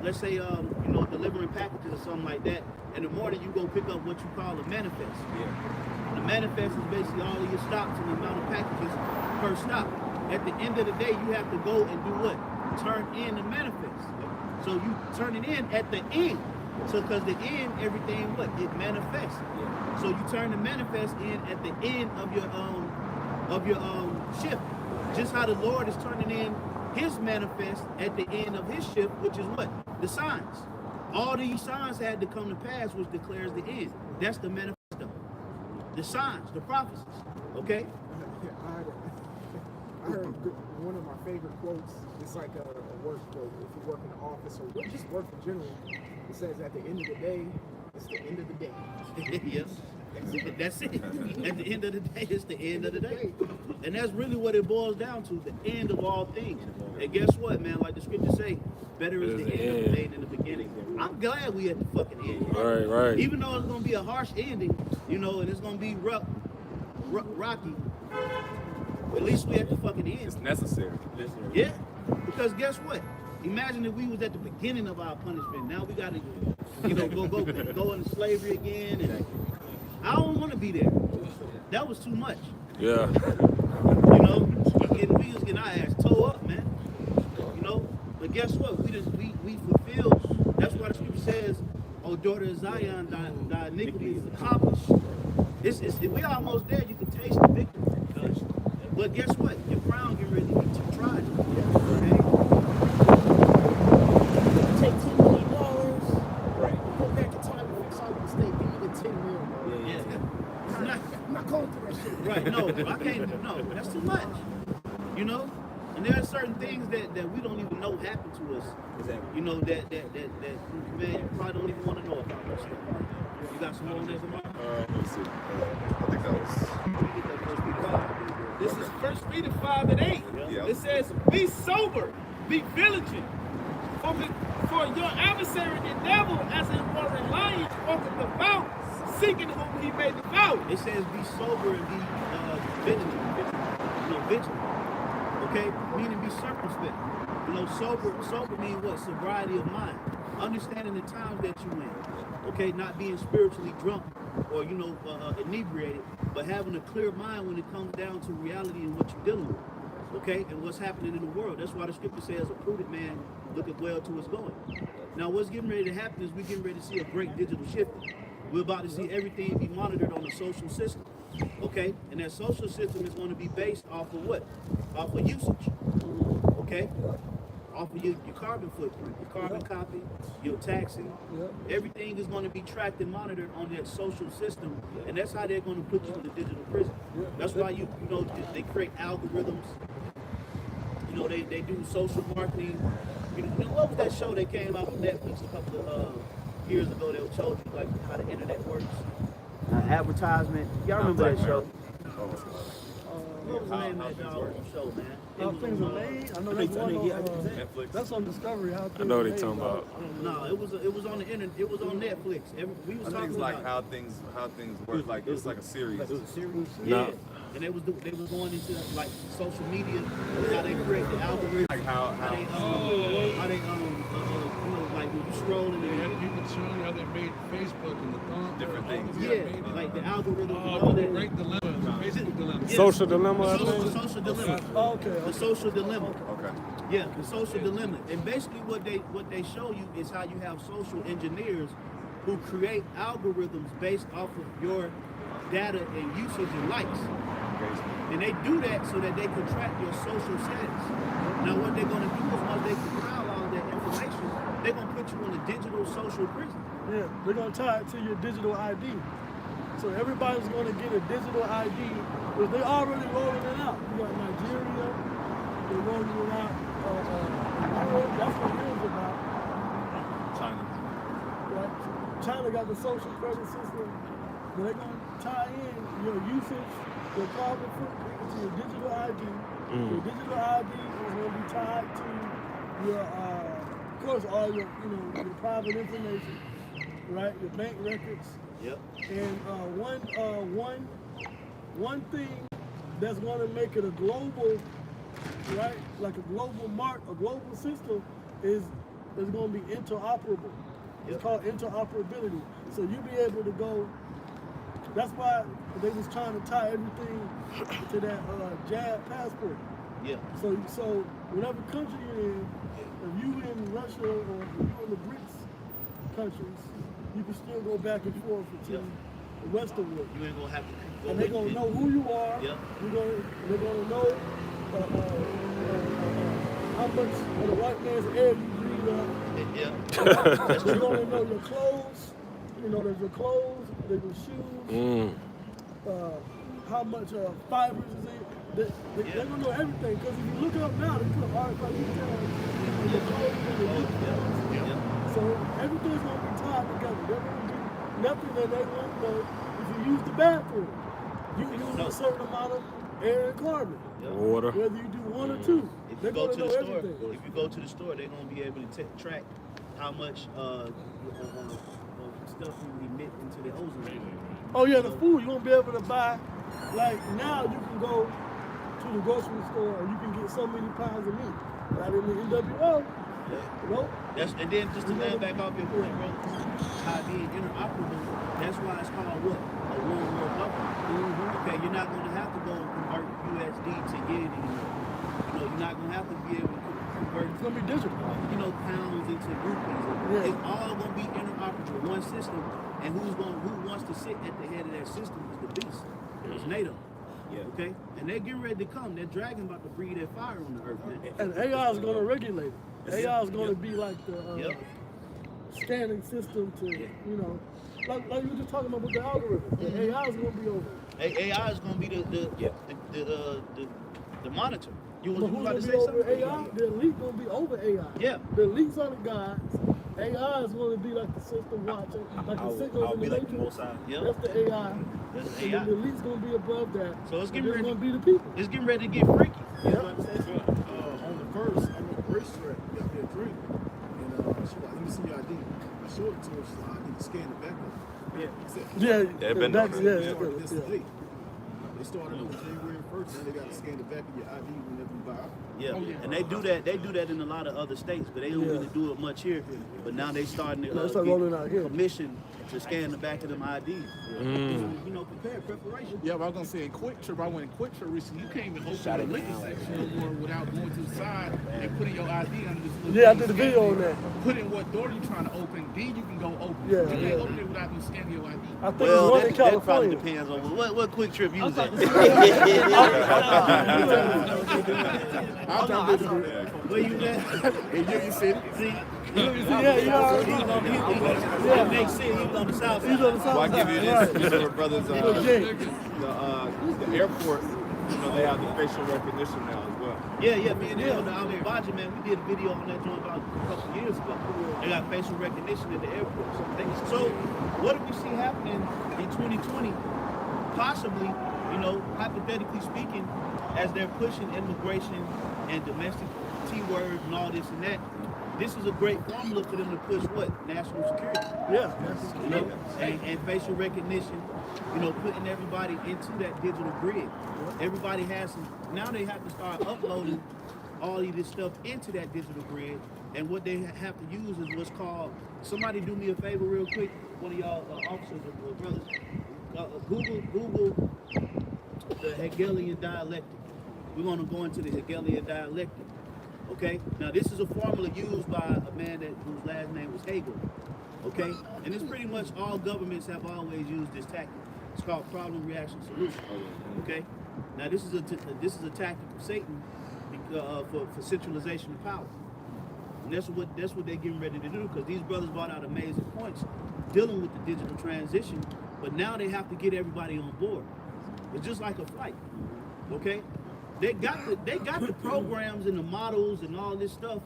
let's say delivering packages or something like that, in the morning you go pick up what you call a manifest. The manifest is basically all of your stops and the amount of packages per stop. At the end of the day, you have to go and do what? Turn in the manifest. So you turn it in at the end. So because the end, everything what? It manifests. So you turn the manifest in at the end of your shift. Just how the Lord is turning in his manifest at the end of his shift, which is what? The signs. All these signs had to come to pass, which declares the end. That's the manifesto. The signs, the prophecies. Okay? I heard one of my favorite quotes. It's like a work quote. If you work in the office or just work in general, it says at the end of the day, it's the end of the day. Yes. That's it. At the end of the day, it's the end of the day. And that's really what it boils down to, the end of all things. And guess what, man? Like the scriptures say, better is the end of the day than the beginning. I'm glad we at the fucking end. Right. Even though it's going to be a harsh ending, and it's going to be rocky, at least we at the fucking end. It's necessary. Yeah. Because guess what? Imagine if we was at the beginning of our punishment. Now we got to, go into slavery again. And I don't want to be there. That was too much. Yeah. We was getting our ass tore up, man. But guess what? We fulfilled. That's why the scripture says, "O daughter of Zion, thy iniquity is accomplished." We almost there. You can taste the victory. But guess what? Your crown get ready to be tried. Okay? Take $10 million. Go back in time and fix all your mistakes. Give me the 10 mil, bro. Yeah. I'm not going through that shit. Right, no, I can't, no, that's too much, and there are certain things that we don't even know happen to us, that man, you probably don't even want to know about that stuff. You got some more on there, Zamar? Let me see. I think that was... This is 1 Peter 5 and 8. Yeah. It says, be sober, be vigilant. For your adversary, the devil, as a roaring lion, walketh about, seeking whom he may devour. It says be sober and be vigilant. Okay? Meaning be circumspect. Sober means what? Sobriety of mind. Understanding the times that you in. Okay? Not being spiritually drunk or, inebriated, but having a clear mind when it comes down to reality and what you're dealing with. Okay? And what's happening in the world. That's why the scripture says a prudent man looketh well to his going. Now, what's getting ready to happen is we're getting ready to see a great digital shift. We're about to see everything be monitored on the social system. Okay? And that social system is going to be based off of what? Off of usage. Okay? Off of your carbon footprint, your carbon copy, your taxing. Everything is going to be tracked and monitored on that social system. And that's how they're going to put you in the digital prison. That's why you know, they create algorithms. You know, they do social marketing. You know, what was that show that came out on Netflix a couple of years ago that showed you like how the internet works? Advertisement. Y'all remember that show? What was the name of that show, man? How things are made. I know that's one on Netflix. that's on Discovery. How things I know are what they made, talking dog. about. No, it was on the internet. It was on Netflix. We was I think talking it's like about how things work. Like it's like a series. Like it was a series. yeah. And they was going into like social media, how they create the algorithm, Like how how they you know, like when you scrolling They had and people showing you how they made Facebook and the thumb. Different things. yeah, like the algorithm and all that. Great dilemma. Facebook dilemma. Yeah. Social dilemma, I The think. social dilemma. Oh, okay. The social dilemma. Okay. Yeah, the social dilemma. And basically what they show you is how you have social engineers who create algorithms based off of your data and usage and likes. And they do that so that they can track your social status. Now what they're gonna do is once they compile all that information, they're gonna put you in a digital social prison. Yeah, they're gonna tie it to your digital ID. So everybody's gonna get a digital ID, because they already rolling it out. You got Nigeria, they're rolling it out. Europe, that's what Europe's about. China. Right? China got the social credit system, but they're gonna tie in your usage, your carbon footprint to your digital ID. Your digital ID is gonna be tied to your, of course, all your, your private information, right? Your bank records. Yep. And one thing that's going to make it a global, right, like a global system is going to be interoperable. It's called interoperability. So you be able to go. That's why they was trying to tie everything to that JAB passport. Yeah. So whatever country you're in, if you in Russia or if you in the BRICS countries, you can still go back and forth to the Western world. You ain't gonna have to go And they're gonna know who you are. Yep. They're gonna know how much of the white man's air you breathe up. Yeah. They're gonna know your clothes. There's your clothes, there's your shoes. How much fibers is in. They're gonna know everything, because if you look it up now, they put an article you tell them your clothes and your shoes. So everything's gonna be tied together. There won't be nothing that they won't know if you use the bathroom. You use a certain amount of air and carbon. Water. Whether you do one or two, If they're you go gonna to the know store, everything. if you go to the store, they're gonna be able to track how much stuff you emit into the ozone layer. Oh yeah, the food you won't be able to buy. Like now, you can go to the grocery store and you can get so many pounds of meat. Right in the NWO. And then just to land back off your point, bro, how being interoperable, that's why it's called what? A one world government. Okay, you're not gonna have to go and convert USD to yen anymore. You're not gonna have to be able to convert It's gonna be digital. pounds into rupees. Yeah. It's all gonna be interoperable, one system. And who wants to sit at the head of that system is the beast. It's NATO. Yeah. Okay? And they're getting ready to come. That dragon about to breathe that fire on the earth, man. And AI is gonna regulate it. AI is gonna be like the scanning system to, like you were just talking about with the algorithm. The AI is gonna be over. AI is gonna be the monitor. You But was who's about gonna to be say over something? AI? The elite gonna be over AI. Yeah. The elites are the gods. AI is gonna be like the system watching, like the signals I'll in be the like the matrix. most high. Yep. That's the AI. That's And AI. then the elites gonna be above that. So it's And getting they're ready. gonna be the people. It's getting ready to get freaky. You know what I'm saying? On the first, I'm on the racetrack, we got me a drink. And she like, let me see your ID. I showed it to her, she's like, I need to scan the back of it. Yeah. I said, Yeah, it been that's, done. yeah, That's the yeah. date. They started on January 1st, and they got to scan the back of your ID whenever you buy. Yeah, and they do that. They do that in a lot of other states, but they don't really do it much here. But now they starting to They start rolling out here. commission to scan the back of them IDs. Preparation. Yeah, but I was gonna say in Quick Trip, I went in Quick Trip recently. You can't even open the liquor section no more without going to the side and putting your ID under this little Yeah, I thing, did a scan video it, on that. Put in what door you're trying to open, then you can go open. Yeah, You can't yeah. open it without you scanning your ID. I think Well, it's one in that probably California. depends on what quick trip you was at. I'm trying to Where you at? in Union City. See, Yeah, you already know. it makes sense. He was on the south side. He's on the south Well, I give side. you this. Right. These are the brothers. Legit. The airport. You know, they have the facial recognition now as well. Yeah, me and him, the Baja, man, we did a video on that joint about a couple years ago. They got facial recognition at the airport. So what do we see happening in 2020? Possibly, you know, hypothetically speaking, as they're pushing immigration and domestic T-words and all this and that, this is a great formula for them to push what? National security. Yeah. You know, and facial recognition, you know, putting everybody into that digital grid. Everybody has some, now they have to start uploading all of this stuff into that digital grid, and what they have to use is what's called, somebody do me a favor real quick, one of y'all officers or brothers, Google the Hegelian dialectic. We want to go into the Hegelian dialectic. Okay, now this is a formula used by a man whose last name was Hegel. Okay, and it's pretty much all governments have always used this tactic. It's called problem, reaction, solution. Okay, now this is a tactic of Satan for centralization of power, and that's what they're getting ready to do, because these brothers brought out amazing points dealing with the digital transition, but now they have to get everybody on board. It's just like a flight. Okay. They got the programs and the models and all this stuff.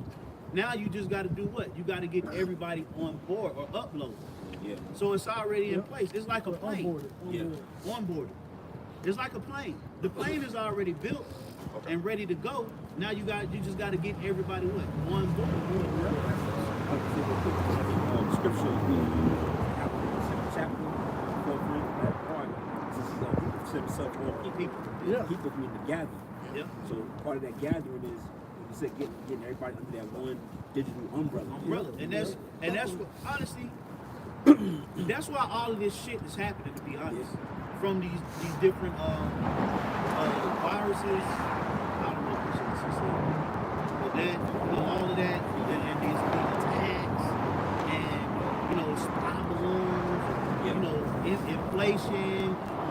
Now you just got to do what? You got to get everybody on board or upload. Yeah. So it's already in place. It's like a plane. Onboarded. Onboarded. It's like a plane. The plane is already built and ready to go. Now you just got to get everybody what? On board. Scripture, chapter 4, that part, this is people consider themselves more people being together. Yep. So part of that gathering is, you said, getting everybody under that one digital umbrella. And that's what, honestly, that's why all of this shit is happening, to be honest. From these different viruses, I don't know what you say, but that, you know, all of that, and these attacks, and, you know, spy balloons, you know, inflation,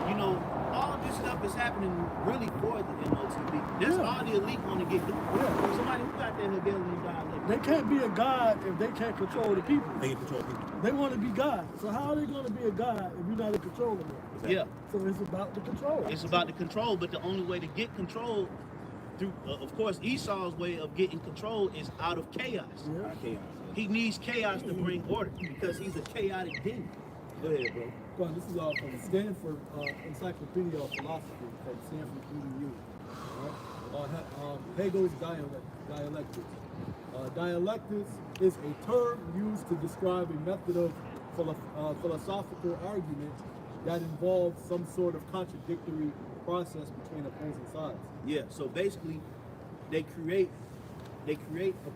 you know, all this stuff is happening really for the MOTB. That's all the elite want to get done. Yeah. Somebody who got that Hegelian dialect. They can't be a god if they can't control the people. They can control people. They want to be God. So how are they going to be a god if you're not in control of them? Yeah. So it's about the control. It's about the control, but the only way to get control through, of course, Esau's way of getting control is out of chaos. Yeah. Chaos. He needs chaos to bring order because he's a chaotic demon. Go ahead, bro. Well, this is from Stanford Encyclopedia of Philosophy from Stanford EDU. Hegel's dialectics. Dialectics is a term used to describe a method of philosophical argument that involves some sort of contradictory process between opposing sides. Yeah. So basically, they create a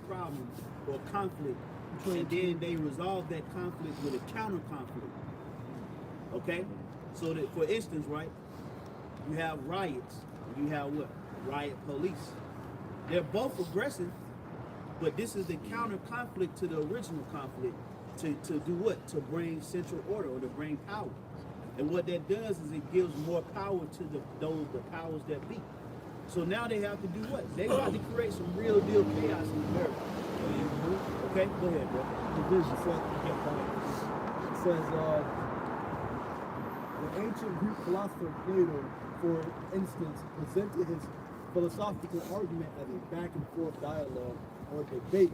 problem or conflict, and then they resolve that conflict with a counter conflict. Okay? So that, for instance, right, you have riots, and you have what? Riot police. They're both aggressive, but this is the counter conflict to the original conflict to do what? To bring central order or to bring power. And what that does is it gives more power to the powers that be. So now they have to do what? They got to create some real deal chaos in America. Okay? Go ahead, bro. Division says the ancient Greek philosopher Plato, for instance, presented his philosophical argument as a back and forth dialogue or debate,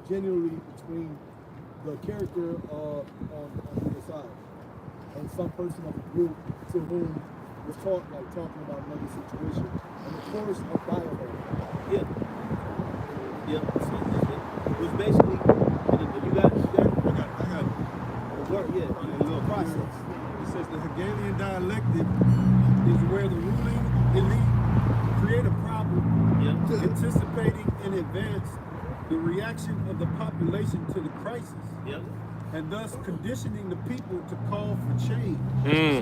generally between the character on either side and some person of the group to whom was talking about another situation, and the course of dialogue. Yeah. It was basically, you got I got the work, yeah, a little process. It says the Hegelian dialectic is where the ruling elite create a problem, Yeah. anticipating in advance the reaction of the population to the crisis, Yeah. and thus conditioning the people to call for change.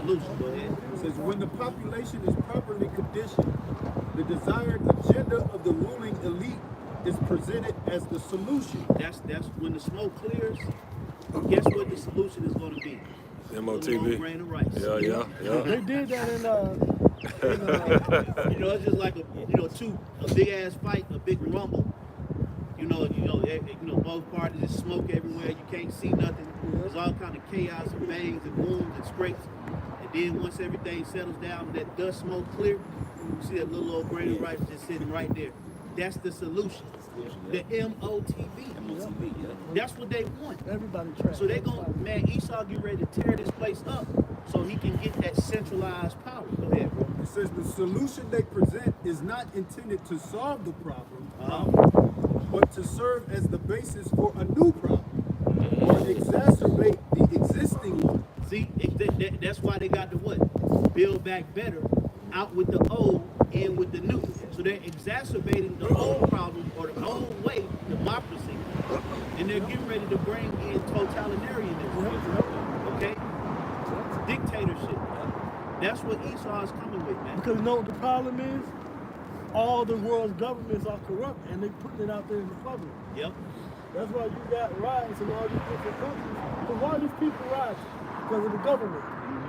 Solution, go ahead. It says when the population is properly conditioned, the desired agenda of the ruling elite is presented as the solution. That's when the smoke clears. Guess what the solution is going to be? MOTV. Grain of rice. Yeah. They did that in You know, it's just like a big ass fight, a big rumble. Both parties, there's smoke everywhere. You can't see nothing. There's all kind of chaos and bangs and booms and scrapes. And then once everything settles down, that dust smoke clear, you see that little old grain of rice just sitting right there. That's the solution. The MOTV. That's what they want. everybody trash. So they Esau get ready to tear this place up so he can get that centralized power. Go ahead, bro. It says the solution they present is not intended to solve the problem, but to serve as the basis for a new problem or exacerbate the existing one. See, that's why they got to what? Build back better, out with the old, in with the new. So they're exacerbating the old problem or the old way, democracy, and they're getting ready to bring in totalitarianism. Okay? Dictatorship. That's what Esau is coming with, man. Because you know what the problem is? All the world's governments are corrupt and they putting it out there in the public. Yep. That's why you got riots in all these different countries. Because why these people rioting? Because of the government.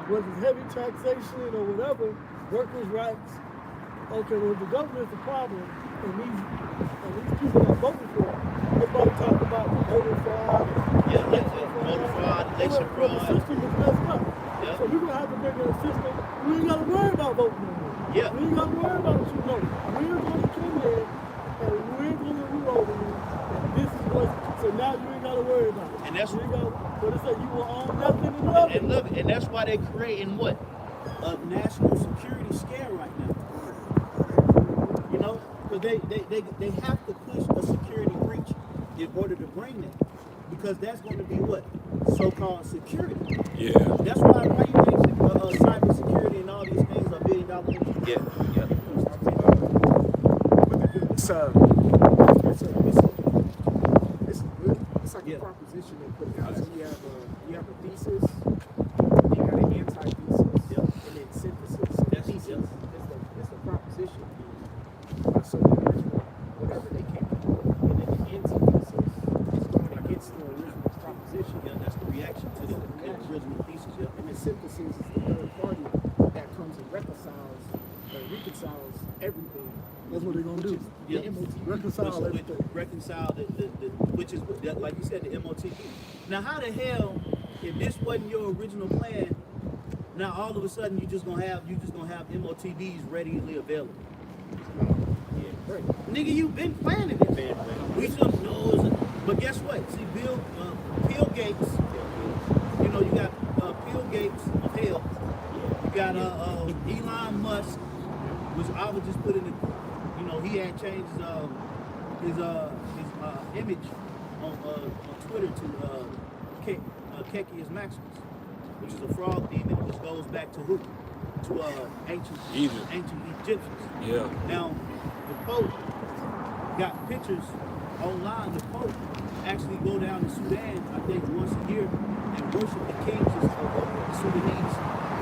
Whether it's heavy taxation or whatever, workers' rights. Okay, well, the government's the problem, and these people that voted for it, everybody talk about voter fraud. Voter fraud, election fraud. The system is messed up. Yep. So we're going to have to make a system. We ain't got to worry about voting no more. Yeah. We ain't got to worry about what you know. We're going to come in, and we're going to rule over you. And this is what, so now you ain't got to worry about it. And that's what it said, you will own nothing and love it. And look, and that's why they're creating what? A national security scare right now. You know, because they have to push a security breach in order to bring that. Because that's going to be what? So-called security. Yeah. That's why you think cyber security and all these things are $1 billion industries. Yeah. It's like a proposition they put out. So you have a thesis, you got an anti-thesis, and then synthesis. So the thesis is the proposition. So the original, whatever they came up with, and then the antithesis is going against the original proposition. Yeah, that's the reaction to the original thesis. Yeah. And the synthesis is the third party that comes and reconciles everything. That's what they're going to do. Yeah. The MOTV. Reconcile everything. Reconcile which is like you said, the MOTV. Now, how the hell, if this wasn't your original plan, now all of a sudden you're just gonna have MOTVs readily available? Yeah, right. Nigga, you've been planning it, man. We just know. But guess what? See, Bill Gates. You know, you got Bill Gates of hell. You got Elon Musk, which I would just put in the. You know, he had changed his image on Twitter to Kekius Maximus, which is a frog demon, which goes back to who? To ancient Egyptians. Yeah. Now, the Pope got pictures online. The Pope actually go down to Sudan, I think, once a year and worship the kings of the Sudanese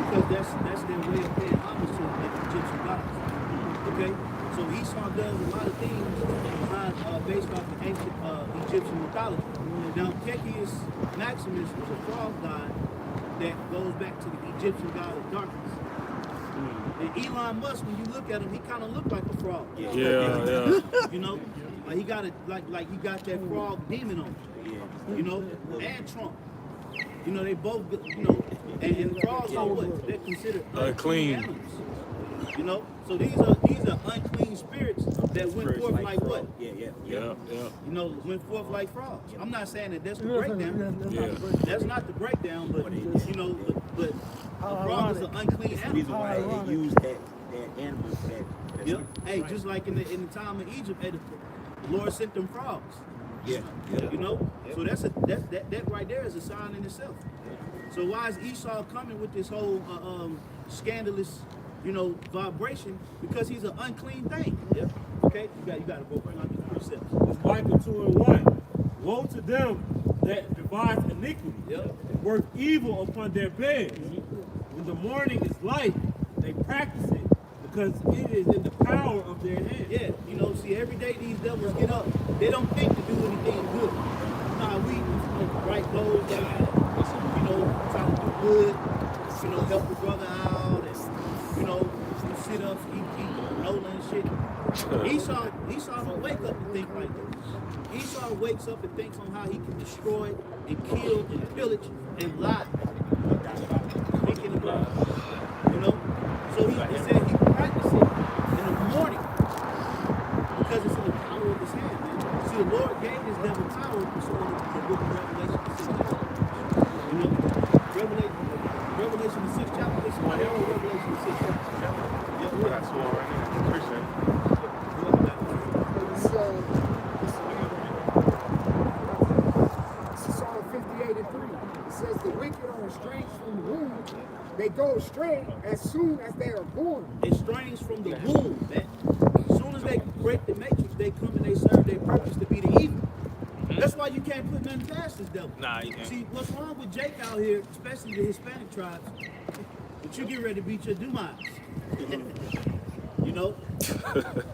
because that's their way of paying homage to the Egyptian gods. Okay? So Esau does a lot of things based off the ancient Egyptian mythology. Now, Kekius Maximus was a frog god that goes back to the Egyptian god of darkness. And Elon Musk, when you look at him, he kind of looked like a frog. Yeah. You know, like he got he got that frog demon on him. You know, and Trump. You know, they both. You know, and frogs are what? They're considered Unclean. animals. You know, so these are unclean spirits that went forth like what? Yeah. You know, went forth like frogs. I'm not saying that that's the breakdown. Yeah. That's not the breakdown, but you know, but a frog is an unclean That's the animal. reason why they use that animal for that. Yep. Hey, just like in the time of Egypt, the Lord sent them frogs. Yeah. You know, so that right there is a sign in itself. So why is Esau coming with this whole scandalous, you know, vibration? Because he's an unclean thing. Yeah. Okay. You got to go bring out the precepts. It's Micah 2:1. Woe to them that devise iniquity, and work evil upon their beds. When the morning is light, they practice it because it is in the power of their hand. Yeah, you know, see, every day these devils get up, they don't think to do anything good. Nah, we write those down, you know, hood, you know, help your brother out, and you know, do sit-ups, eat granola and shit. Esau don't wake up and think like that. Esau wakes up and thinks on how he can destroy and kill and pillage and lie. Thinking about, you know. So he said he practiced it in the morning because it's in the power of his hand, man. See, the Lord gave his devil power so in the book of Revelation, the 6th chapter. You know, Revelation the 6th chapter. This one here, Revelation the 6th chapter. Yeah, What I saw right now, Christian. This is Psalm 58:3. It says the wicked are estranged from the womb. They go astray as soon as they are born. Estranged from the womb, man. As soon as they break the matrix, they come and they serve their purpose to be the evil. That's why you can't put nothing past this devil. Nah, you can't. See, what's wrong with Jake out here, especially the Hispanic tribes, but you get ready to beat your Dumas. You know?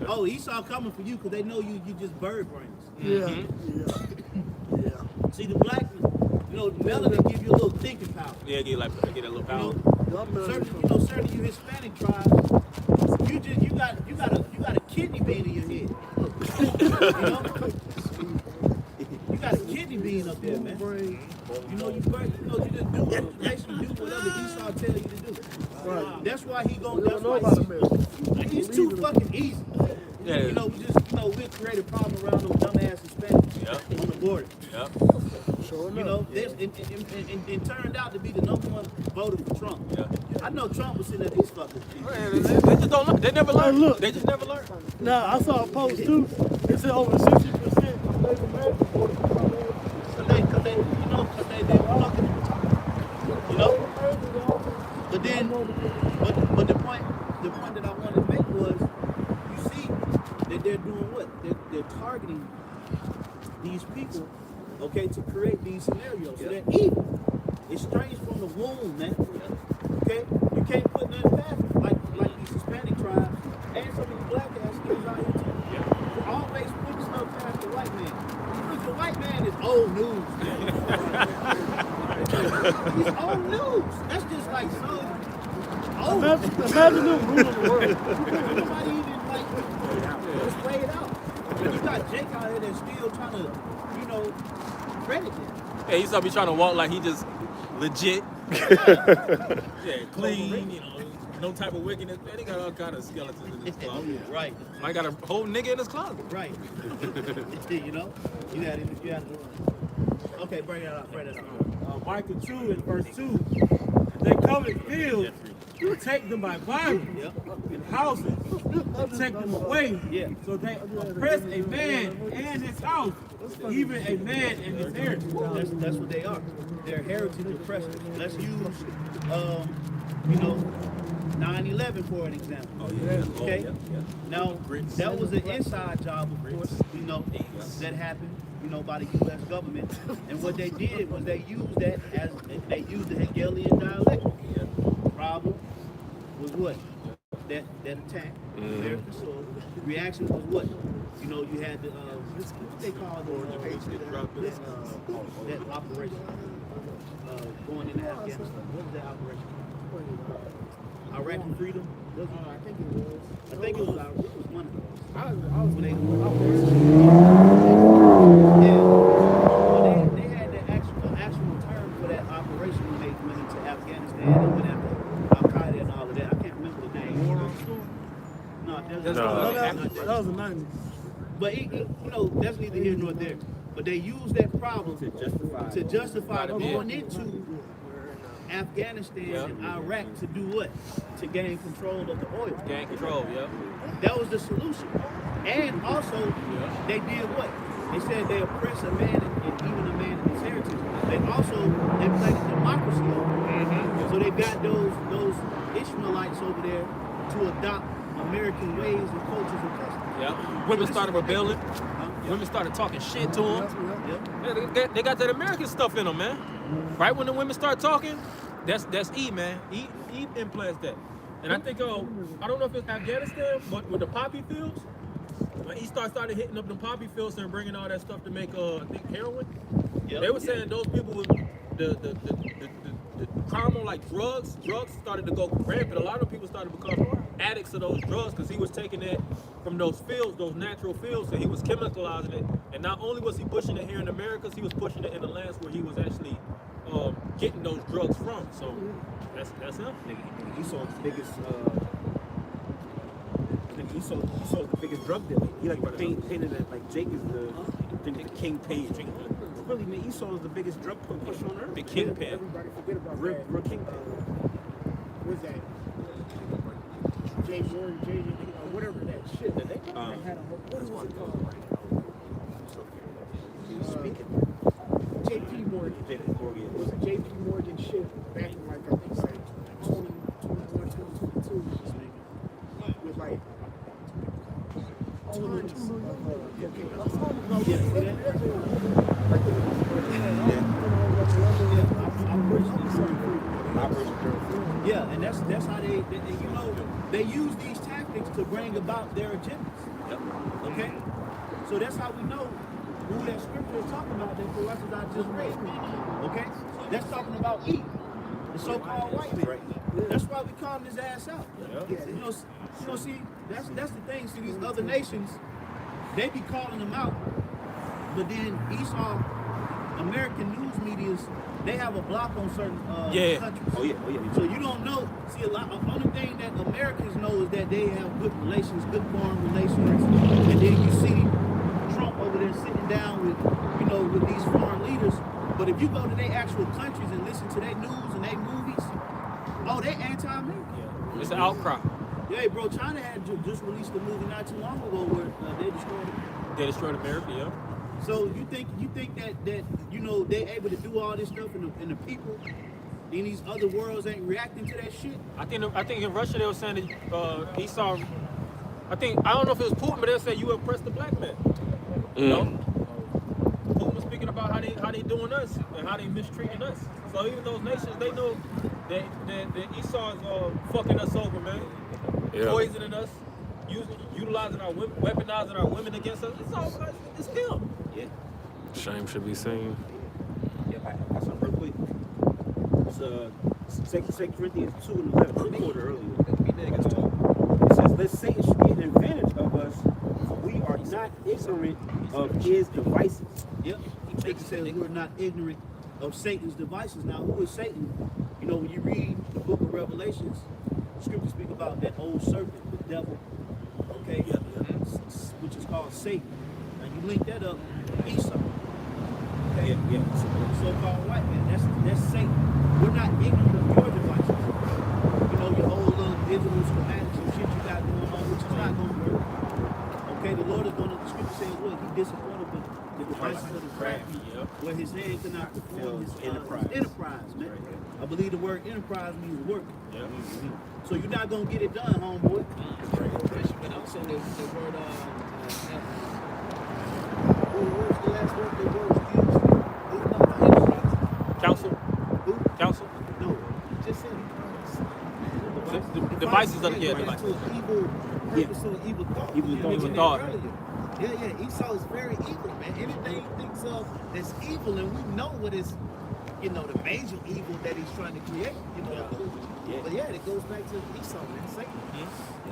Oh, Esau coming for you because they know you just bird brains. Yeah. See, the black, you know, melanin give you a little thinking power. Yeah, get a little You power. know, certain you Hispanic tribes, you got a kidney bean in your head. You know? You got a kidney bean up there, man. You know, you just basically do whatever Esau tell you to do. Right. That's why he We don't know about America. he's too fucking easy. Yeah. You know, we'll create a problem around those dumbass Hispanics on the border. Yep. Sure You know, it turned out to be the #1 voter for Trump. Yeah. I know Trump was sitting at these fuckers. They just don't learn. They never learn. look. They just never learn. Now, I saw a post too. It said over 60% of Native Americans voted for Trump. Cause they were fucking you know. But then, but the point that I wanted to make was, you see that they're doing what? They're targeting these people, okay, to create these scenarios. So they're evil. It's strange from the womb, man. Okay, you can't put nothing past them, like these Hispanic tribes and some of these black ass niggas out here too. They're always putting stuff past the white man. Because the white man is old news, man. He's old news. That's just like so old. Imagine them ruling the world. Nobody even like just lay it out. You got Jake out here that's still trying to, you know, credit him. Yeah, he be trying to walk like he just legit. Yeah, clean, you know, no type of wickedness. Man, they got all kind of skeletons in his closet. Right, I got a whole nigga in his closet. right. You know, you had to. Okay, bring that up. Micah 2 in verse 2. They covered fields, take them by violence, and houses, take them away. Yeah. So they oppress a man and his house, even a man and his heritage. That's what they are. They're heritage oppressors. Let's use, you know, 9/11 for an example. Oh, yeah. Okay. Oh, yeah. Now, that was an inside job, of course, you know, that happened, you know, by the U.S. government. And what they did was they used the Hegelian dialect. Problem was what? That attack, American soil. Reaction was what? You know, you had the, what they call that operation going into Afghanistan. What was that operation? Iraqi freedom? I think it was. I think it was one of those. I was When they had the actual term for that operation when they went into Afghanistan and went after Al-Qaeda and all of that. I can't remember the name. No, That was the 90s. but you know, that's neither here nor there. But they used that problem to justify going into Afghanistan and Iraq to do what? To gain control of the oil. Gang control, yeah. That was the solution. And also, they did what? They said they oppress a man and even a man in his heritage. They played democracy over there. So they got those Ishmaelites over there to adopt American ways and cultures and customs. Yeah. Women started rebelling. Women started talking shit to them. Yeah, they got that American stuff in them, man. Right when the women start talking, that's E, man. E implants that. And I think, I don't know if it's Afghanistan, but with the poppy fields, when he started hitting up the poppy fields and bringing all that stuff to make, I think, heroin. They were saying those people with the him on like drugs started to go rampant. A lot of people started to become addicts of those drugs because he was taking that from those fields, those natural fields, and he was chemicalizing it. And not only was he pushing it here in America, he was pushing it in the lands where he was actually getting those drugs from. So that's him. Nigga, Esau's the biggest. Esau's the biggest drug dealer. He like painted it like Jake is the kingpin. Really, man, Esau is the biggest drug pusher on earth. The kingpin. Everybody forget about Real that. kingpin. What's that? Jay Morgan, whatever that shit that they had a whole, what was it called? Speaking. JP Morgan. It was a JP Morgan shit back in like I think like 2021, 2022. With like tons of Yeah, and that's how they you know, they use these tactics to bring about their agendas. Okay? So that's how we know who that scripture is talking about that for us is I just read. Okay? That's talking about Eve, the so-called white man. That's why we calling his ass out. You know, see, that's the thing. See, these other nations, they be calling them out, but then Esau, American news medias, they have a block on certain countries. Oh yeah. So you don't know. See, the only thing that Americans know is that they have good relations, good foreign relations, and then you see Trump over there sitting down with, you know, with these foreign leaders. But if you go to their actual countries and listen to their news and their movies, oh, they anti-American. It's an outcry. Yeah, bro, China had just released a movie not too long ago where they destroyed it. They destroyed America, yeah. So you think that you know they able to do all this stuff and the people in these other worlds ain't reacting to that shit? I think in Russia they were saying that Esau. I don't know if it was Putin, but they said you oppressed the black man. You know? Putin was speaking about how they doing us and how they mistreating us. So even those nations, they know that Esau is fucking us over, man. Yeah. Poisoning us, utilizing our women, weaponizing our women against us. It's him. Yeah. Shame should be seen. Yeah, I saw real quick. It's 2 Corinthians 2:11. We quoted earlier. It says, "Lest Satan should get an advantage of us, for we are not ignorant of his devices." Yep. It says we're not ignorant of Satan's devices. Now, who is Satan? You know, when you read the book of Revelations, scriptures speak about that old serpent, the devil, okay, which is called Satan. Now, you link that up to Esau. Okay? Yeah. So-called white man. That's Satan. We're not ignorant of your devices. You know, your old little digital schematics and shit you got going on, which is not going to work. Okay, the Lord is going to, the scripture says, look, he disappointed the devices of the crafty, where his hand cannot perform his enterprise, man. I believe the word enterprise means work. Yeah. So you're not going to get it done, homeboy. But also the word, what was the last word the word used? Council. Who? Council. No, he just said The devices of devices. Evil purpose or evil thought. Evil You thought. mentioned Evil that thought. earlier. Yeah, Esau is very evil, man. Anything he thinks of that's evil, and we know what is, you know, the major evil that he's trying to create. You know, but yeah, it goes back to Esau, man. Satan.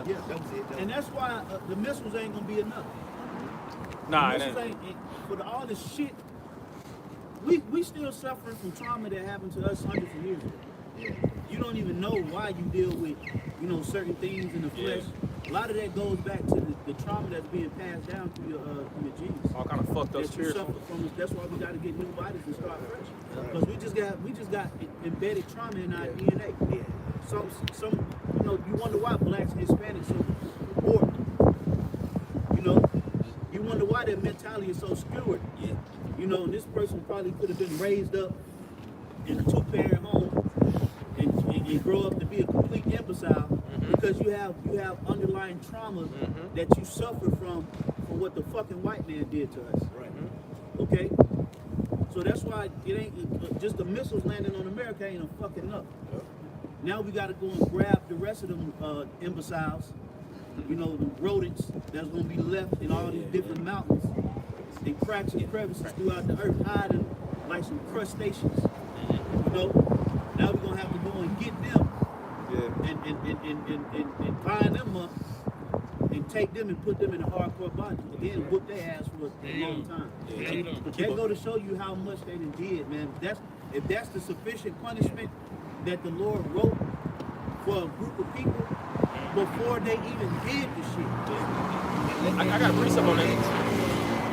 Yeah, that was it. And that's why the missiles ain't going to be enough. Nah, it Missiles ain't. for all the shit, we still suffering from trauma that happened to us hundreds of years ago. You don't even know why you deal with, you know, certain things in the flesh. A lot of that goes back to the trauma that's being passed down through your genes. All kind of fucked up That you spirits. suffer from. That's why we got to get new bodies and start fresh. Because we just got embedded trauma in our DNA. Some you know, you wonder why blacks and Hispanics are poor. You know, you wonder why their mentality is so skewed. You know, and this person probably could have been raised up in a two-parent home and grow up to be a complete imbecile because you have underlying trauma that you suffer from what the fucking white man did to us. Right. Okay? So that's why it ain't just the missiles landing on America ain't a fucking enough. Now we got to go and grab the rest of them imbeciles, you know, the rodents that's going to be left in all these different mountains and cracks and crevices throughout the earth, hiding like some crustaceans. You know, now we're going to have to go and bind them up and take them and put them in a hardcore bondage. And then whoop their ass for a long time. That go to show you how much they done did, man. If that's the sufficient punishment that the Lord wrote for a group of people before they even did the shit. I got to read something on that. You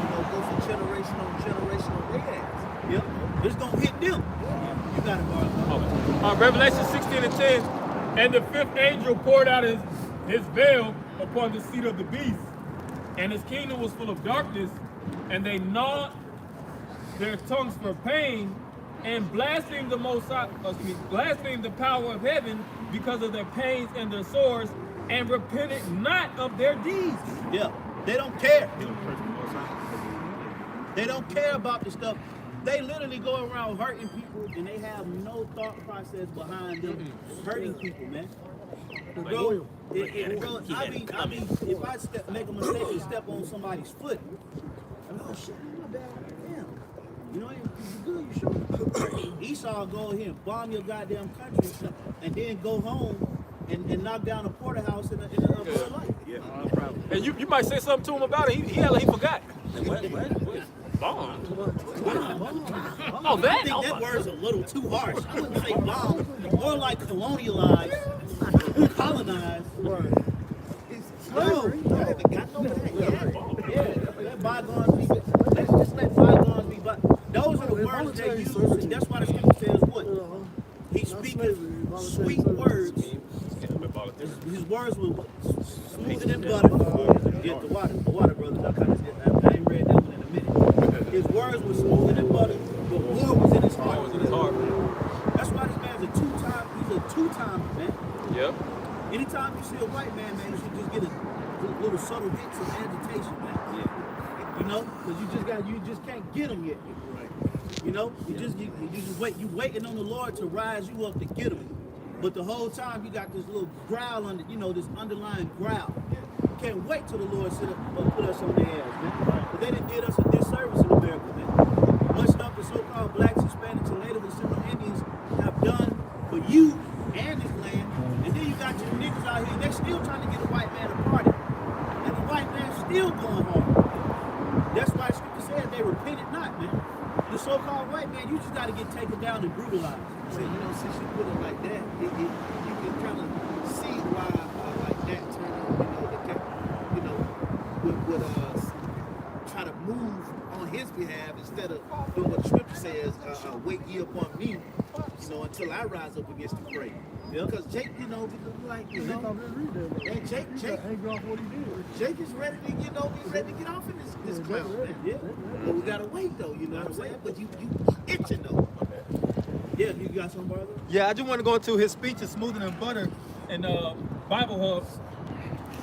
know, go for generation on generation on their ass. Yep. It's gonna hit them. You got it, Mark. Revelation 16 and 10. And the fifth angel poured out his veil upon the seat of the beast, and his kingdom was full of darkness, and they gnawed their tongues for pain, and blasphemed blasphemed the power of heaven because of their pains and their sores, and repented not of their deeds. Yeah, they don't care. They don't care about the stuff. They literally go around hurting people, and they have no thought process behind them hurting people, man. Bro, I mean, if I make a mistake and step on somebody's foot, oh shit, my bad, damn. You know, you good, you sure? Esau go here and bomb your goddamn country, and then go home and knock down a porterhouse in a Bud Light. Yeah, no problem. And you might say something to him about it. He forgot. What? Bomb. Oh, that? I think that word's a little too harsh. I wouldn't say bomb, more like colonialized, colonized. Slavery. I haven't got no that. Yeah. Let bygones be. Let's just let bygones be. But those are the words they use, and that's why the scripture says what? He speaketh sweet words. His words were smoother than butter. Get the water, brothers. I ain't read that one in a minute. His words were smoother than butter, but war was in his heart. That's why this man's he's a two-timer, man. Yep. Anytime you see a white man, you should just get a little subtle hits of agitation, man. Yeah. You know, because you just can't get him yet. Right. You know, you waiting on the Lord to rise you up to get him. But the whole time you got this little growl under, this underlying growl. Can't wait till the Lord sit up and put us on their ass, man. But they done did us a disservice in America, man. Much stuff the so-called blacks, Hispanics, and Native and Central Indians have done for you and this land. And then you got your niggas out here, they still trying to get a white man to party. And the white man's still going hard. That's why scripture said they repented not, man. The so-called white man, you just got to get taken down and brutalized. So, since you put it like that, you can kind of see why like that turn would try to move on his behalf instead of doing what the scripture says, wait ye upon me, until I rise up against the fray. Because Jake, and Jake is ready to, he's ready to get off in this clown, man. Yeah. But we gotta wait though, you know what I'm saying? But you itching though. Yeah, you got some, brother? Yeah, I just want to go into his speech is smoother than butter in Bible Hubs.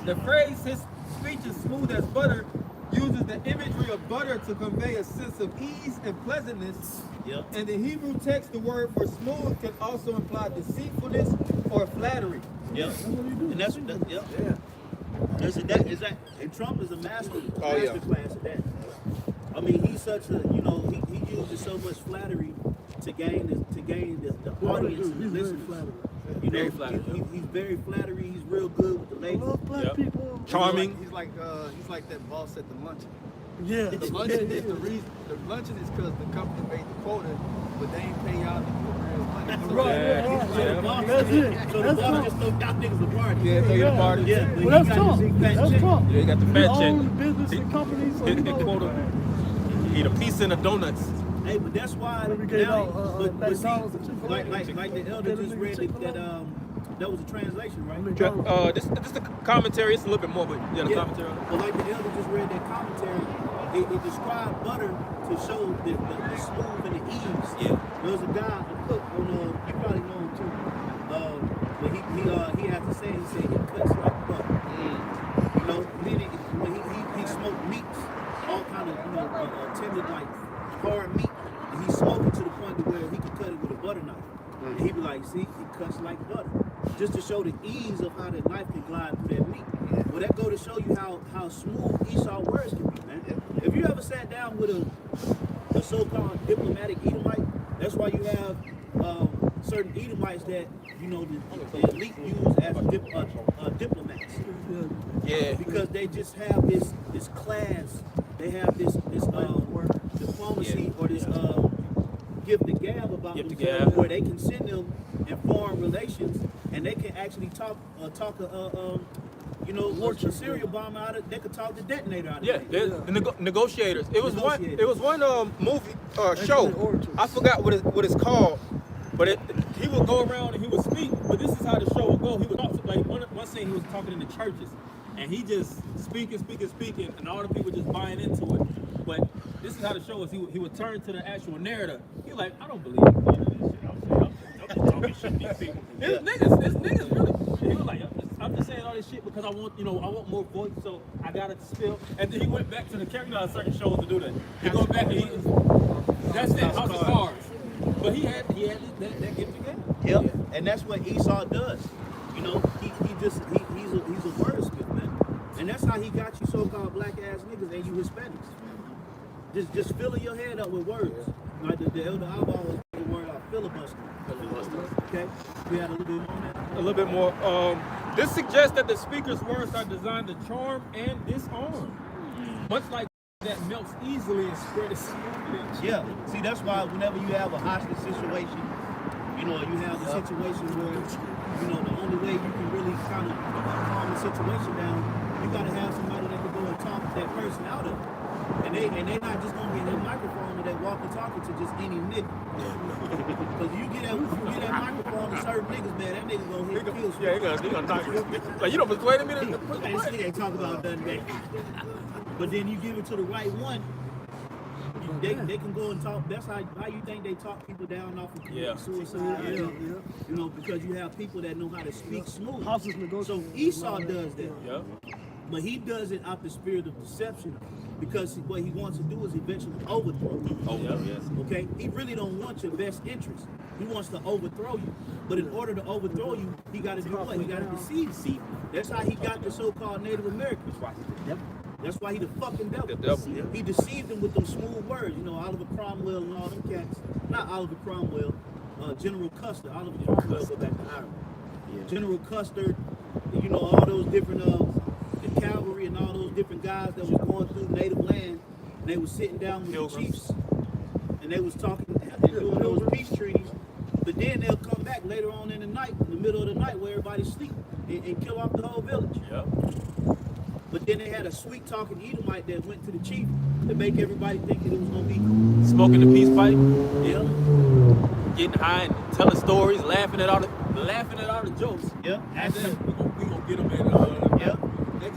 The phrase his speech is smooth as butter uses the imagery of butter to convey a sense of ease and pleasantness. Yep. In the Hebrew text, the word for smooth can also imply deceitfulness or flattery. Yep. And that's and Trump is a master class at that. I mean, he's such a, he uses so much flattery to gain the audience and listen. Very flattery. He's very flattery. He's real good with the ladies. Black people. Charming. He's like that boss at the luncheon. Yeah. The luncheon is the reason. The luncheon is because the company made the quota, but they ain't pay y'all the real money. Right. That's it. So the boss just throw y'all niggas a party. Yeah, throw you the party. Yeah, Well, that's Trump. That's Trump. Yeah, he got the fat check. Own business and companies. So Hit the quota. Eat a piece in the donuts. Hey, but that's why now, but see, like the elder just read that was a translation, right? This is the commentary. It's a little bit more, but the commentary. But like the elder just read that commentary, it described butter to show the smooth and the ease. Yeah. There was a guy, a cook, you probably know him too. But he had to say, he said it cuts like butter. Meaning when he smoked meats, all kind of tender, like hard meat, and he smoked it to the point to where he could cut it with a butter knife. And he'd be like, see, it cuts like butter. Just to show the ease of how that knife can glide through that meat. Well, that go to show you how smooth Esau words can be, man. If you ever sat down with a so-called diplomatic Edomite, that's why you have certain Edomites that the elite use as diplomats. Yeah. Because they just have this class, they have this diplomacy or this give the gab about Give the themselves, gab. where they can send them in foreign relations and they can actually talk a serial bomb out of. They could talk the detonator out of. Yeah, it. the negotiators. It was Negotiators. one movie show. I forgot what it's called, but he would go around and he would speak. But this is how the show would go. He would talk like one scene he was talking in the churches, and he just speaking, and all the people just buying into it. But this is how the show was. He would turn to the actual narrator. He like, I don't believe none of this shit. I'm talking shit to these people. It's niggas really. He was like, I'm just saying all this shit because I want more voice, so I gotta spill. And then he went back to the character certain shows to do that. He go back and that's it, House of Cards. But he had that gift again. Yep. And that's what Esau does. He's a wordsmith, man. And that's how he got you so-called black ass niggas and you Hispanics. Just filling your head up with words. Like the elder Abba always the word filibuster. Okay? We had a little bit more on that. A little bit more. This suggests that the speaker's words are designed to charm and disarm. Much like that melts easily and spreads smoothly. Yeah. See, that's why whenever you have a hostage situation, you have a situation where, the only way you can really kind of calm the situation down, you got to have somebody that can go and talk that person out of it. And they're not just going to get that microphone or that walkie-talkie to just any nigga. Because you get that microphone to certain niggas, man, that nigga going to hit kills. Yeah, he gonna knock you. Like, you don't persuade me to push the This button. nigga ain't talking about nothing, man. But then you give it to the right one, they can go and talk. That's how you think they talk people down off of suicide. Yeah. Because you have people that know how to speak smooth. So Esau does that. Yeah. But he does it out the spirit of deception because what he wants to do is eventually overthrow you. Yes. Okay? He really don't want your best interest. He wants to overthrow you. But in order to overthrow you, he got to do what? He got to deceive you. That's how he got the so-called Native Americans. Yep. That's why he the fucking devil. The devil. He deceived them with them smooth words. Oliver Cromwell and all them cats. Not Oliver Cromwell. General Custer. Oliver Cromwell go back to Ireland. Yeah. General Custer. All those different the cavalry and all those different guys that was going through native land. And they was sitting down with the chiefs. And they was talking and doing those peace treaties. But then they'll come back later on in the night, in the middle of the night where everybody's sleeping and kill off the whole village. Yep. But then they had a sweet talking Edomite that went to the chief to make everybody think that it was gonna be cool. Smoking the peace pipe. Yeah. Getting high and telling stories, laughing at all the jokes. Yep. And then we gonna get them in. Yep.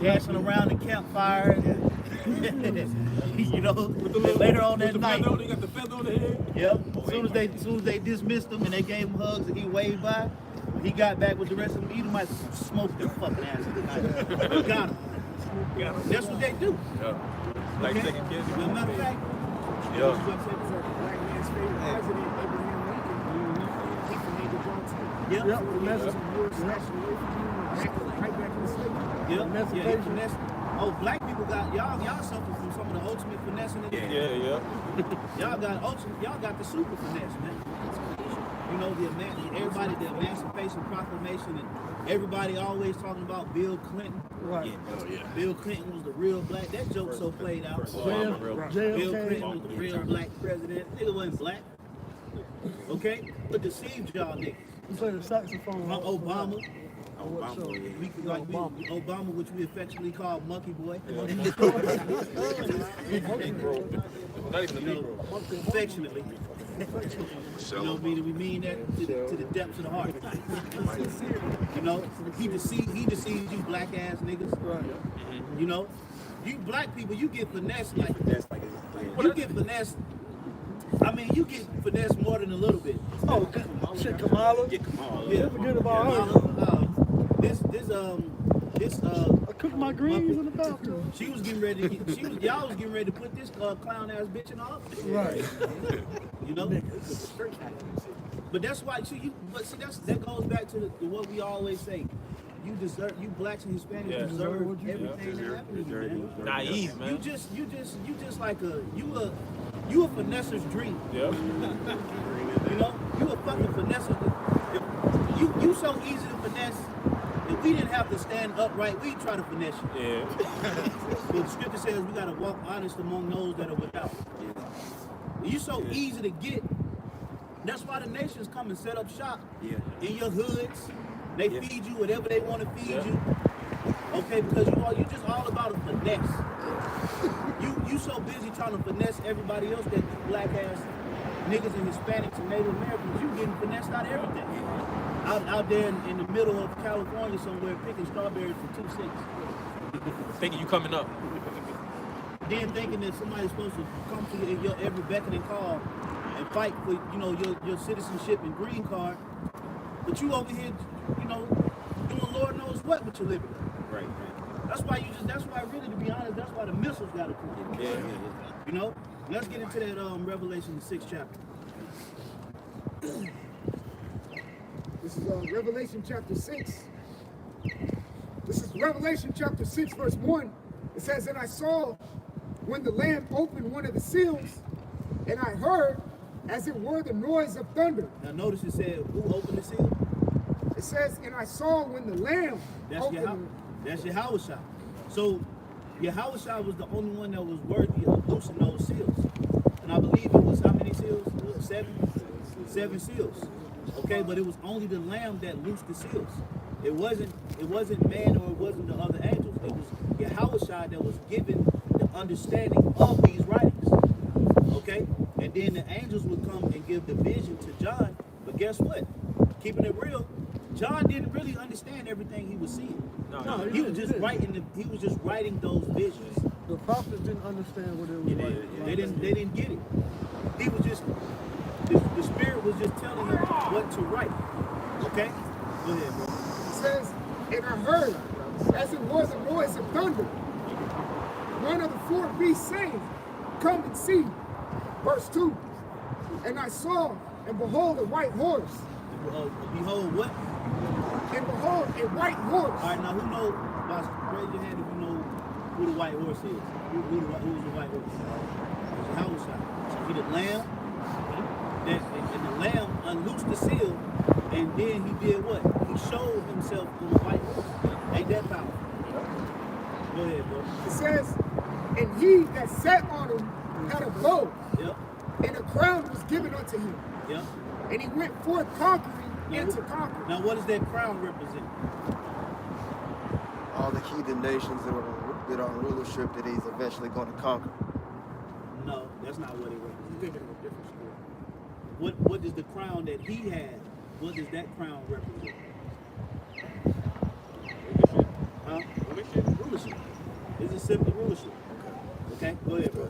Dancing around the campfire. Later on that night. They got the feather on the head. Yep. As soon as they dismissed him and they gave him hugs and he waved by, he got back with the rest of them. Edomites smoked their fucking ass in the night. Got him. That's what they do. Yeah. Like Okay? second kids. As a matter of fact, Yeah. Black man's favorite president, Abraham Lincoln. He from Major John too. yep. The message of war snatched away from you, right back in the slavery. Yep. Yeah, he finessed. Oh, black people got y'all suffer from some of the ultimate finessing in there. Yeah. Y'all got the super finesse, man. The Emancipation Proclamation, and everybody always talking about Bill Clinton. Right. Bill Clinton was the real black. That joke so played out. Obama, Bill Clinton was the real black president. Nigga wasn't black. Okay? But deceived y'all niggas. You play the saxophone. Obama. Obama. Obama, which we affectionately call Monkey Boy. Not even a Negro. Affectionately. We mean that to the depths of the heart. He deceived you black ass niggas. Right. You black people, you get finesse like you get finesse. I mean, you get finesse more than a little bit. Oh, shit, Kamala. Yeah. Forget about her. I cooked my greens in the bathroom. She was getting ready. Y'all was getting ready to put this clown ass bitch in office. Right. But that's why that goes back to what we always say. You blacks and Hispanics deserve everything that happens to you, man. Naive, man. You just like you a finesser's dream. Yeah. You a fucking finesse. You so easy to finesse. If we didn't have to stand upright, we'd try to finesse you. Yeah. But the scripture says we gotta walk honest among those that are without. You so easy to get. That's why the nations come and set up shop in your hoods. They feed you whatever they want to feed you. Okay, because you just all about a finesse. You so busy trying to finesse everybody else, that black ass niggas and Hispanics and Native Americans, you getting finessed out of everything. Out there in the middle of California somewhere picking strawberries for 2 cents. Thinking you coming up. Then thinking that somebody's supposed to come to you in your every beckoning call and fight for your citizenship and green card, but you over here, doing Lord knows what with your liberty. Right. That's why really, to be honest, that's why the missiles got to come. Yeah. Let's get into that Revelation, the 6th chapter. This is Revelation chapter 6. This is Revelation chapter 6, verse 1. It says, "And I saw when the Lamb opened one of the seals, and I heard, as it were, the noise of thunder." Now notice it said, who opened the seal? It says, "And I saw when the Lamb opened." That's Yahushua. So Yahushua was the only one that was worthy of loosing those seals. And I believe it was how many seals? 7 seals. Okay, but it was only the Lamb that loosed the seals. It wasn't man, or it wasn't the other angels. It was Yahushua that was given the understanding of these writings. Okay? And then the angels would come and give the vision to John. But guess what? Keeping it real, John didn't really understand everything he was seeing. No, He was just writing those visions. The prophets didn't understand what it was like. They didn't get it. He was just the Spirit was just telling him what to write. Okay? Go ahead, bro. It says, "And I heard, as it was a noise of thunder, one of the 4 beasts saying, Come and see." Verse 2. "And I saw, and behold, a white horse." Behold what? "And behold, a white horse." All right, now who knows? Raise your hand if you know who the white horse is. Who's the white horse? It's Yahushua. So he the Lamb. And the Lamb unloosed the seal, and then he did what? He showed himself on the white horse. Ain't that powerful? Go ahead, bro. It says, "And he that sat on him had a bow, Yep. and a crown was given unto him. Yep. And he went forth conquering and to conquer." Now what does that crown represent? All the heathen nations that are in rulership that he's eventually going to conquer. No, that's not what it represents. You're thinking of a different story. What does the crown that he had, what does that crown represent? Huh? Rulership. This is simply rulership. Okay, go ahead, bro.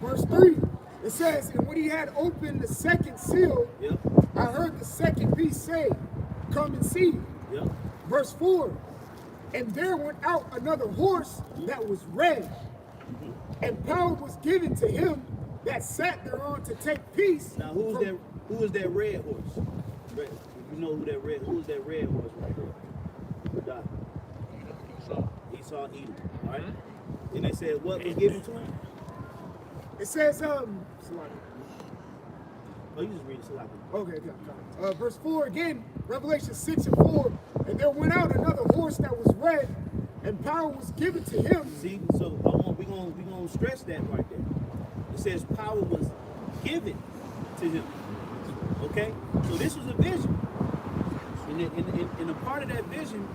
Verse 3, it says, "And when he had opened the 2nd seal, Yep, I heard the 2nd beast say, Come and see." yep. Verse 4, "And there went out another horse that was red, and power was given to him that sat thereon to take peace." Now who is that red horse? Red. You know who is that red horse right there? Esau Edom. All right. And they said what was given to him? It says, Oh, you just read it, Salaki. okay. Verse 4 again, Revelation 6 and 4, "And there went out another horse that was red, and power was given to him." See, so we're gonna stress that right there. It says power was given to him. Okay? So this was a vision. And a part of that vision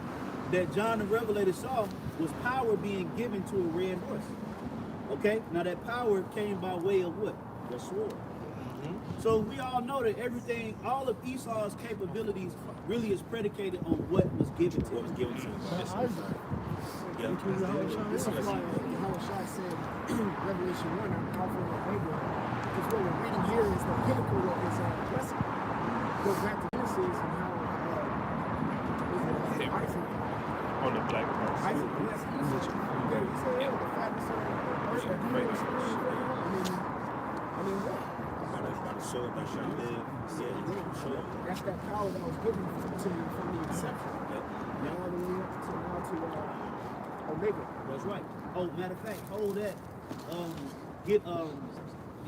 that John the Revelator saw was power being given to a red horse. Okay? Now that power came by way of what? The sword. So we all know that all of Esau's capabilities really is predicated on what was given to him. This is why Yahushua said, Revelation 1, "I'm Alpha and Omega," because what we're reading here is the pinnacle of his blessing. Goes back to Genesis and how Isaac. On the black horse. Isaac blessed Esau. Yeah, he said, "Oh, the fatness of the earth that you made is for you." I mean, what? By the sword, by shall live. That's that power that was given to me from the inception. Now all the way up to Omega. That's right. Oh, matter of fact, hold that. Get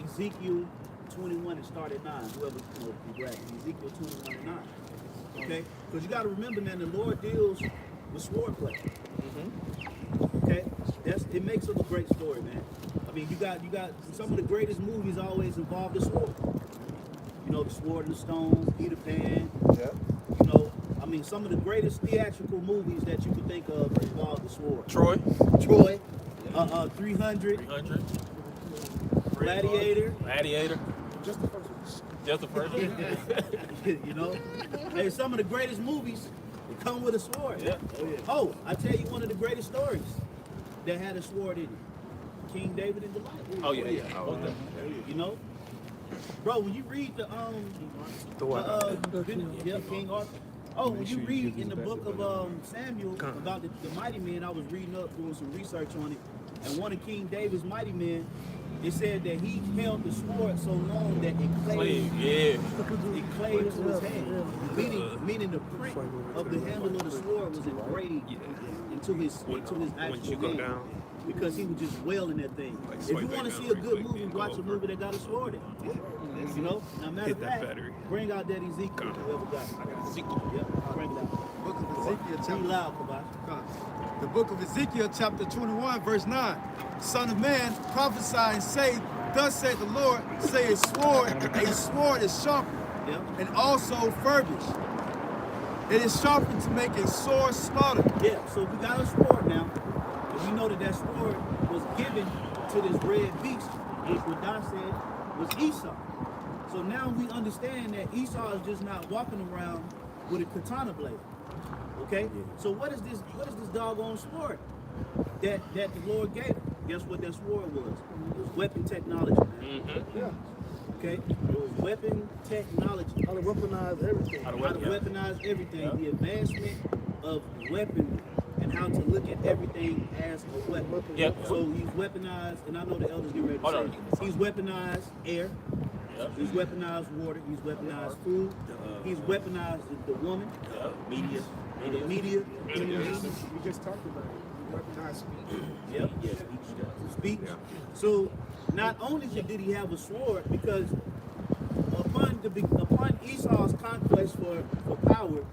Ezekiel 21 and start at 9. Whoever, you grab Ezekiel 21 and 9. Okay? Because you got to remember, man, the Lord deals with sword play. Okay? It makes it a great story, man. I mean, you got some of the greatest movies always involve the sword. You know, The Sword and the Stone, Peter Pan. Yeah. You know, I mean, some of the greatest theatrical movies that you could think of involve the sword. Troy. 300. 300. Gladiator. Gladiator. Just the first one. Just the first one. You know, hey, some of the greatest movies come with a sword. Yeah. Oh, I tell you one of the greatest stories that had a sword in it. King David and Goliath. Oh, yeah. You know, bro, when you read the King Arthur. Oh, when you read in the book of Samuel about the mighty men, I was reading up, doing some research on it, and one of King David's mighty men, it said that he held the sword so long that it clave to his hand, meaning the print of the handle of the sword was engraved into his actual hand. Because he was just wailing that thing. If you want to see a good movie, watch a movie that got a sword in it. You know? Now, matter of fact, bring out that Ezekiel, whoever got it. I got Ezekiel. Yep, bring it out. Book of Ezekiel, Be chapter loud, Kabash. The book of Ezekiel, chapter 21, verse 9. Son of man, prophesy and say, thus saith the Lord, say a sword is sharpened, Yep. and also furbished. It is sharpened to make a sore slaughter. Yeah, so we got a sword now. And we know that sword was given to this red beast, which what God said was Esau. So now we understand that Esau is just not walking around with a katana blade. Okay? So what is this doggone sword that the Lord gave him? Guess what that sword was? It was weapon technology, man. Yeah. Okay? It was weapon technology. How to weaponize everything. How to weaponize everything. The advancement of weapon and how to look at everything as a weapon. Yep. So he's weaponized, and I know the elders get ready to say, he's weaponized air, he's weaponized water, he's weaponized food, he's weaponized the woman, media. We just talked about it. Weaponized speech. Yep. Speech. So not only did he have a sword, because upon Esau's conquest for power,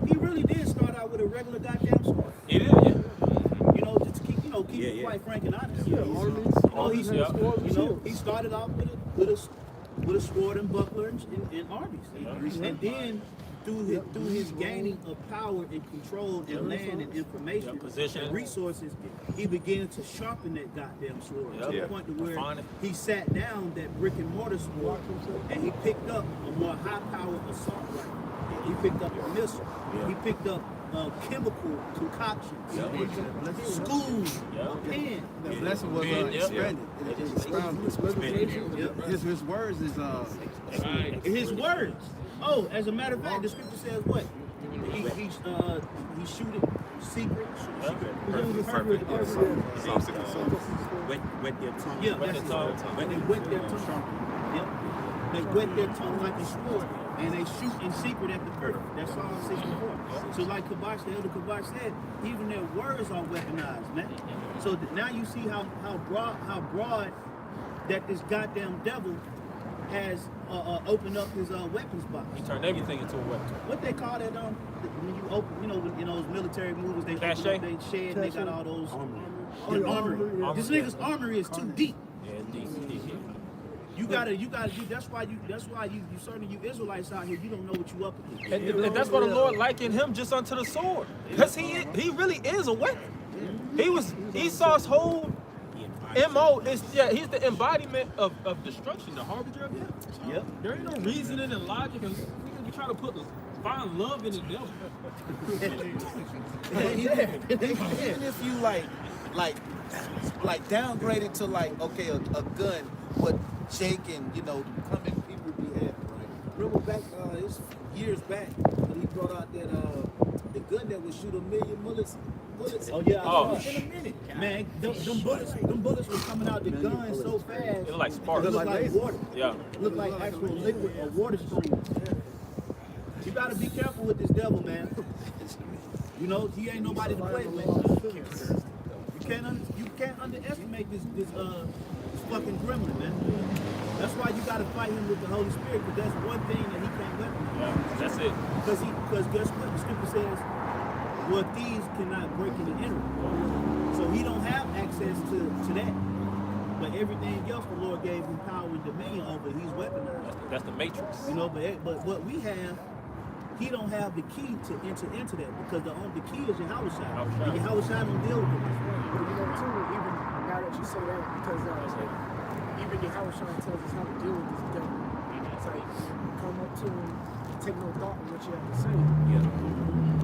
he really did start out with a regular goddamn sword. It is, yeah. You know, just to keep it quite frank and honest. He started off with a sword and buckler and armies, and then through his gaining of power and control and land and information and resources, he began to sharpen that goddamn sword to the point to where he sat down that brick and mortar sword and he picked up a more high-powered assault rifle. He picked up a missile. He picked up chemical concoctions, schools, pen. The blessing was expanded. It expounded. His words is His words. Oh, as a matter of fact, the scripture says what? He shooteth secret. Wet their tongue. Yeah, that's it. They wet their tongue. Yep. They wet their tongue like a sword, and they shoot in secret at the earth. That's Psalm 64. So like Kabash, the elder Kabash said, even their words are weaponized, man. So now you see how broad that this goddamn devil has opened up his weapons box. He turned everything into a weapon. What they call that when you open, in those military movies, they open up they shed, they got all those armory. This nigga's armory is too deep. Yeah, deep. You gotta do. That's why you certainly you Israelites out here, you don't know what you up against. And that's why the Lord likened him just unto the sword. Because he really is a weapon. He was Esau's whole MO is he's the embodiment of destruction, the harbinger of death. Yep. There ain't no reasoning and logic, and we try to find love in the devil. Even if you like downgrade it to okay, a gun, what Jake and come in people be having, right? Remember back it's years back when he brought out that the gun that would shoot 1 million bullets. Oh yeah, Oh. in a minute, man. Them bullets were coming out the gun so fast. It looked like sparks. It looked like water. Yeah. It looked like actual liquid or water streams. You gotta be careful with this devil, man. He ain't nobody to play with. You can't underestimate It's fucking gremlin, man. That's why you gotta fight him with the Holy Spirit, because that's one thing that he can't weaponize. That's it. Because guess what? The scripture says, well, thieves cannot break in and enter. So he don't have access to that. But everything else the Lord gave him power and dominion over, he's weaponized. That's the matrix. You know, but what we have, he don't have the key to enter into that, because the key is Yahweh Shai. And Yahweh Shai don't deal with it. But you know, too, even now that you say that, because even Yahweh Shai tells us how to deal with this devil. It's like, come up to him, take no thought on what you have to say.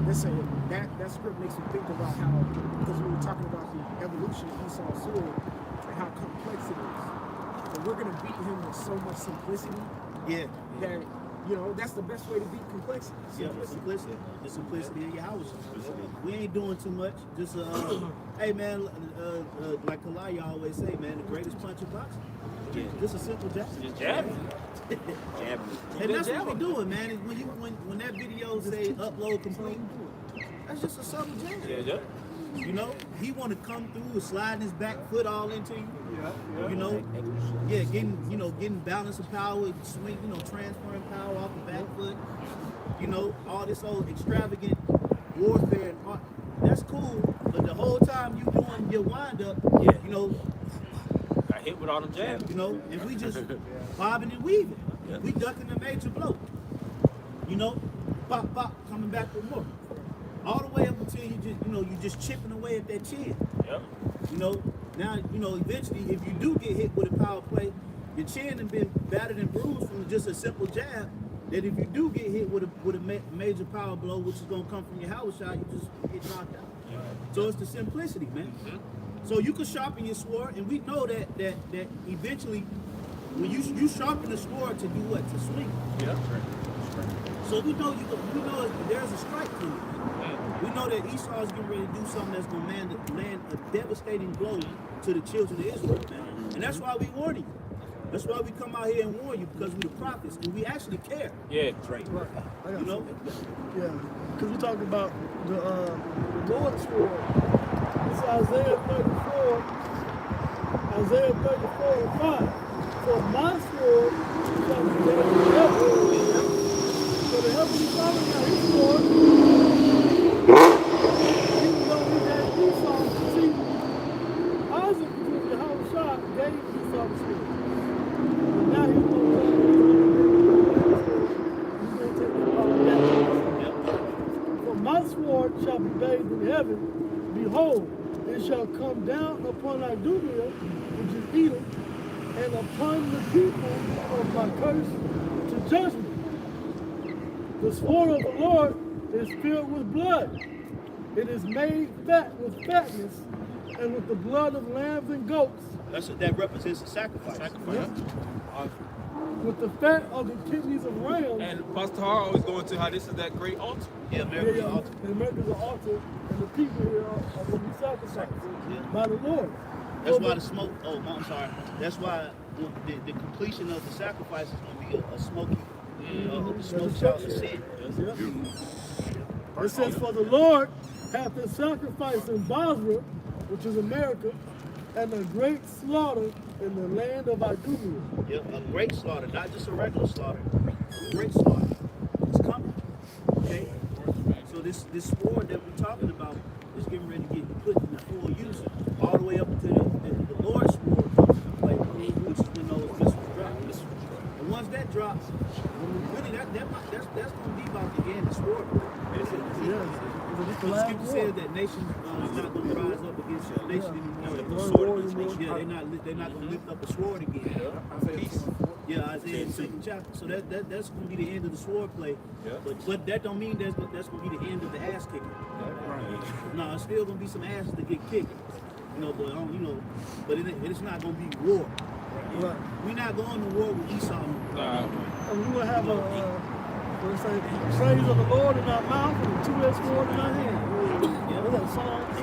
Listen, that script makes me think about how, because we were talking about the evolution of Esau's sword and how complex it is. But we're going to beat him with so much simplicity that, you know, that's the best way to beat complexity. Simplicity. The simplicity of Yahweh Shai. We ain't doing too much. Just, hey, man, like Kalaya always say, man, the greatest punch in boxing. Just a simple jab. Just jabbing. And that's what we're doing, man. When that video say upload complete, that's just a subtle jab. You know, he want to come through and sliding his back foot all into you. You know, getting balance of power, swing, transferring power off the back foot. You know, all this old extravagant warfare and art. That's cool, but the whole time you doing your wind up, you know, got hit with all the jabs. you know, and we just bobbing and weaving. We ducking the major blow. You know, pop, pop, coming back with more. All the way up until you just chipping away at that chin. You know, now, eventually, if you do get hit with a power play, your chin has been battered and bruised from just a simple jab. That if you do get hit with a major power blow, which is gonna come from your Howard shot, you just get knocked out. So it's the simplicity, man. So you can sharpen your sword, and we know that eventually, when you sharpen the sword to do what? To swing. So we know there's a strike to it. We know that Esau is getting ready to do something that's going to land a devastating blow to the children of Israel, man. And that's why we warn you. That's why we come out here and warn you, because we're the prophets, and we actually care. Yeah, right. You know? Yeah, because we talk about the Lord's sword. It's Isaiah 34 and 5. For my sword shall be there in heaven. So the Heavenly Father got his sword. Even though he had Esau, see, Isaac, because the Howard shot, gave Esau the sword. But now he's going to take the power back. For my sword shall be bathed in heaven. Behold, it shall come down upon Idumea, which is Edom, and upon the people of my curse to judgment. The sword of the Lord is filled with blood. It is made fat with fatness, and with the blood of lambs and goats. That represents a sacrifice. With the fat of the kidneys of rams. And Pastor Har always going to how this is that great altar. America's altar. And America's an altar, and the people here are going to be sacrificed by the Lord. That's why the smoke. Oh, I'm sorry. That's why the completion of the sacrifice is going to be a smoky. The smoke shall ascend. It says, for the Lord hath a sacrifice in Basra, which is America, and a great slaughter in the land of Idumea. A great slaughter, not just a regular slaughter. A great slaughter. It's coming. Okay? So this sword that we're talking about is getting ready to get put in the full use, all the way up until the Lord's sword comes into play, which is when those missiles drop. And once that drops, really that's going to be about the end of the sword. The scripture says that nations is not going to rise up against a nation anymore. They're not going to lift up a sword again. Isaiah 2nd chapter. So that's going to be the end of the sword play. But that don't mean that's going to be the end of the ass kicking. No, it's still going to be some asses to get kicked. But it's not going to be war. We're not going to war with Esau. And we will have praise of the Lord in our mouth and a two-edged sword in our hand. We got songs.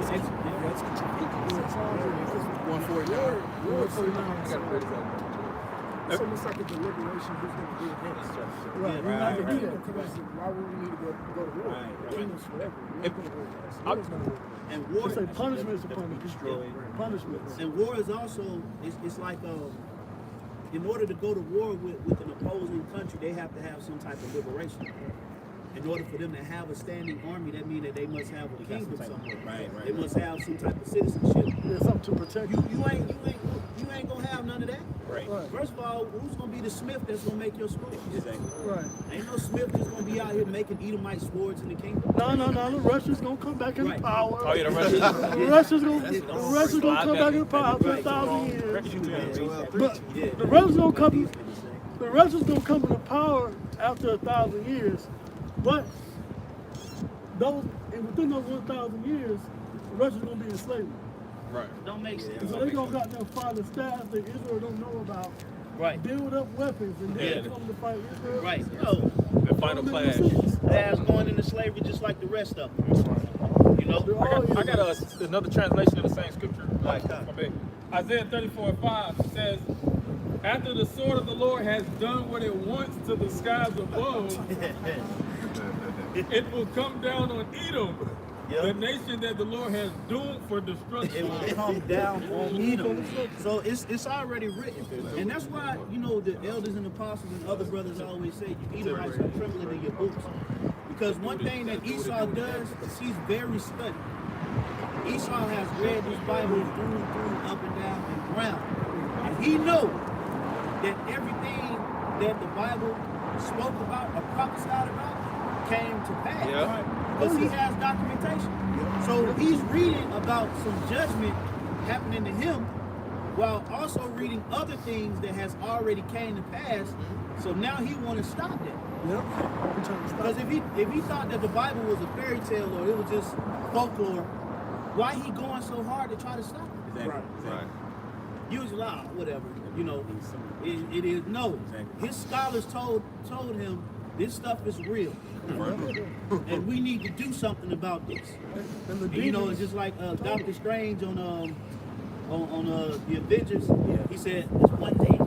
It's almost like a deliberation who's going to do it next. Right. Why would we need to go to war? kingdoms forever. And war, It's like punishments upon the destroyed. Punishments. and war is also, it's like, in order to go to war with an opposing country, they have to have some type of liberation. In order for them to have a standing army, that means that they must have a kingdom somewhere. Right. They must have some type of citizenship. There's something to protect you. You ain't gonna have none of that. Right. Right. First of all, who's gonna be the smith that's gonna make your swords? Exactly. Right. Ain't no smith that's gonna be out here making Edomite swords in the kingdom. No. The Russians gonna come back in Right. power. Oh yeah, the Russians. The Russians gonna come back in power after 1,000 years. But the Russians gonna come. The Russians gonna come into power after 1,000 years. But within those 1,000 years, the Russians gonna be in slavery. Right. Don't make sense. So they gonna got them fighting staff that Israel don't know about. Right. Build up weapons and then Yeah. come to fight Israel. Right. No. The final clash. As going into slavery just like the rest of them. You know? I got another translation of the same scripture. Right. Isaiah 34:5 says, "After the sword of the Lord has done what it wants to the skies above, it will come down on Edom, the nation that the Lord has doomed for destruction." It will come down on Edom. So it's already written. And that's why, the elders and apostles and other brothers always say, you Edomites are trembling in your boots. Because one thing that Esau does, he's very studied. Esau has read this Bible through, up and down, and round. And he knows that everything that the Bible spoke about or prophesied about came to pass. Because he has documentation. So he's reading about some judgment happening to him while also reading other things that has already came to pass. So now he want to stop that. Because if he thought that the Bible was a fairy tale or it was just folklore, why he going so hard to try to stop it? Exactly. Right. Usually, whatever, it is. No, his scholars told him this stuff is real, and we need to do something about this. And, it's just like Dr. Strange on the Avengers. He said it's one thing,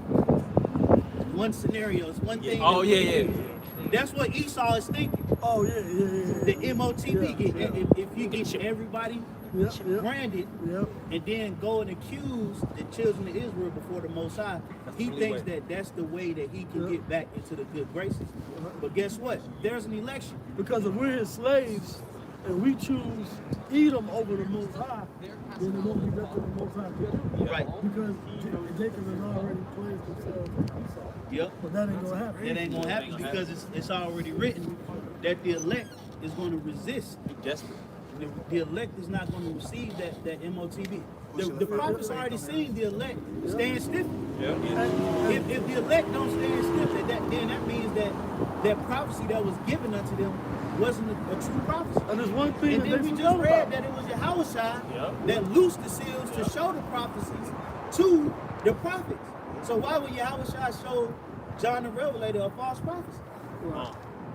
one scenario, it's one thing. Oh yeah. That's what Esau is thinking. Oh yeah. The MOTP. If you get everybody branded, and then go and accuse the children of Israel before the Most High, he thinks that that's the way that he can get back into the good graces. But guess what? There's an election. Because if we're his slaves and we choose Edom over the Most High, then it won't be up to the Most High. Right. Because Jacob has already placed himself in Esau. Yep. But that ain't gonna happen. That ain't gonna happen because it's already written that the elect is going to resist. Desperate. The elect is not going to receive that MOTB. The prophets already seen the elect stand stiff. If the elect don't stand stiff, then that means that prophecy that was given unto them wasn't a true prophecy. And there's one thing And then we just read that it was Yahushua that loosed the seals to show the prophecies to the prophets. So why would Yahushua show John the Revelator a false prophecy?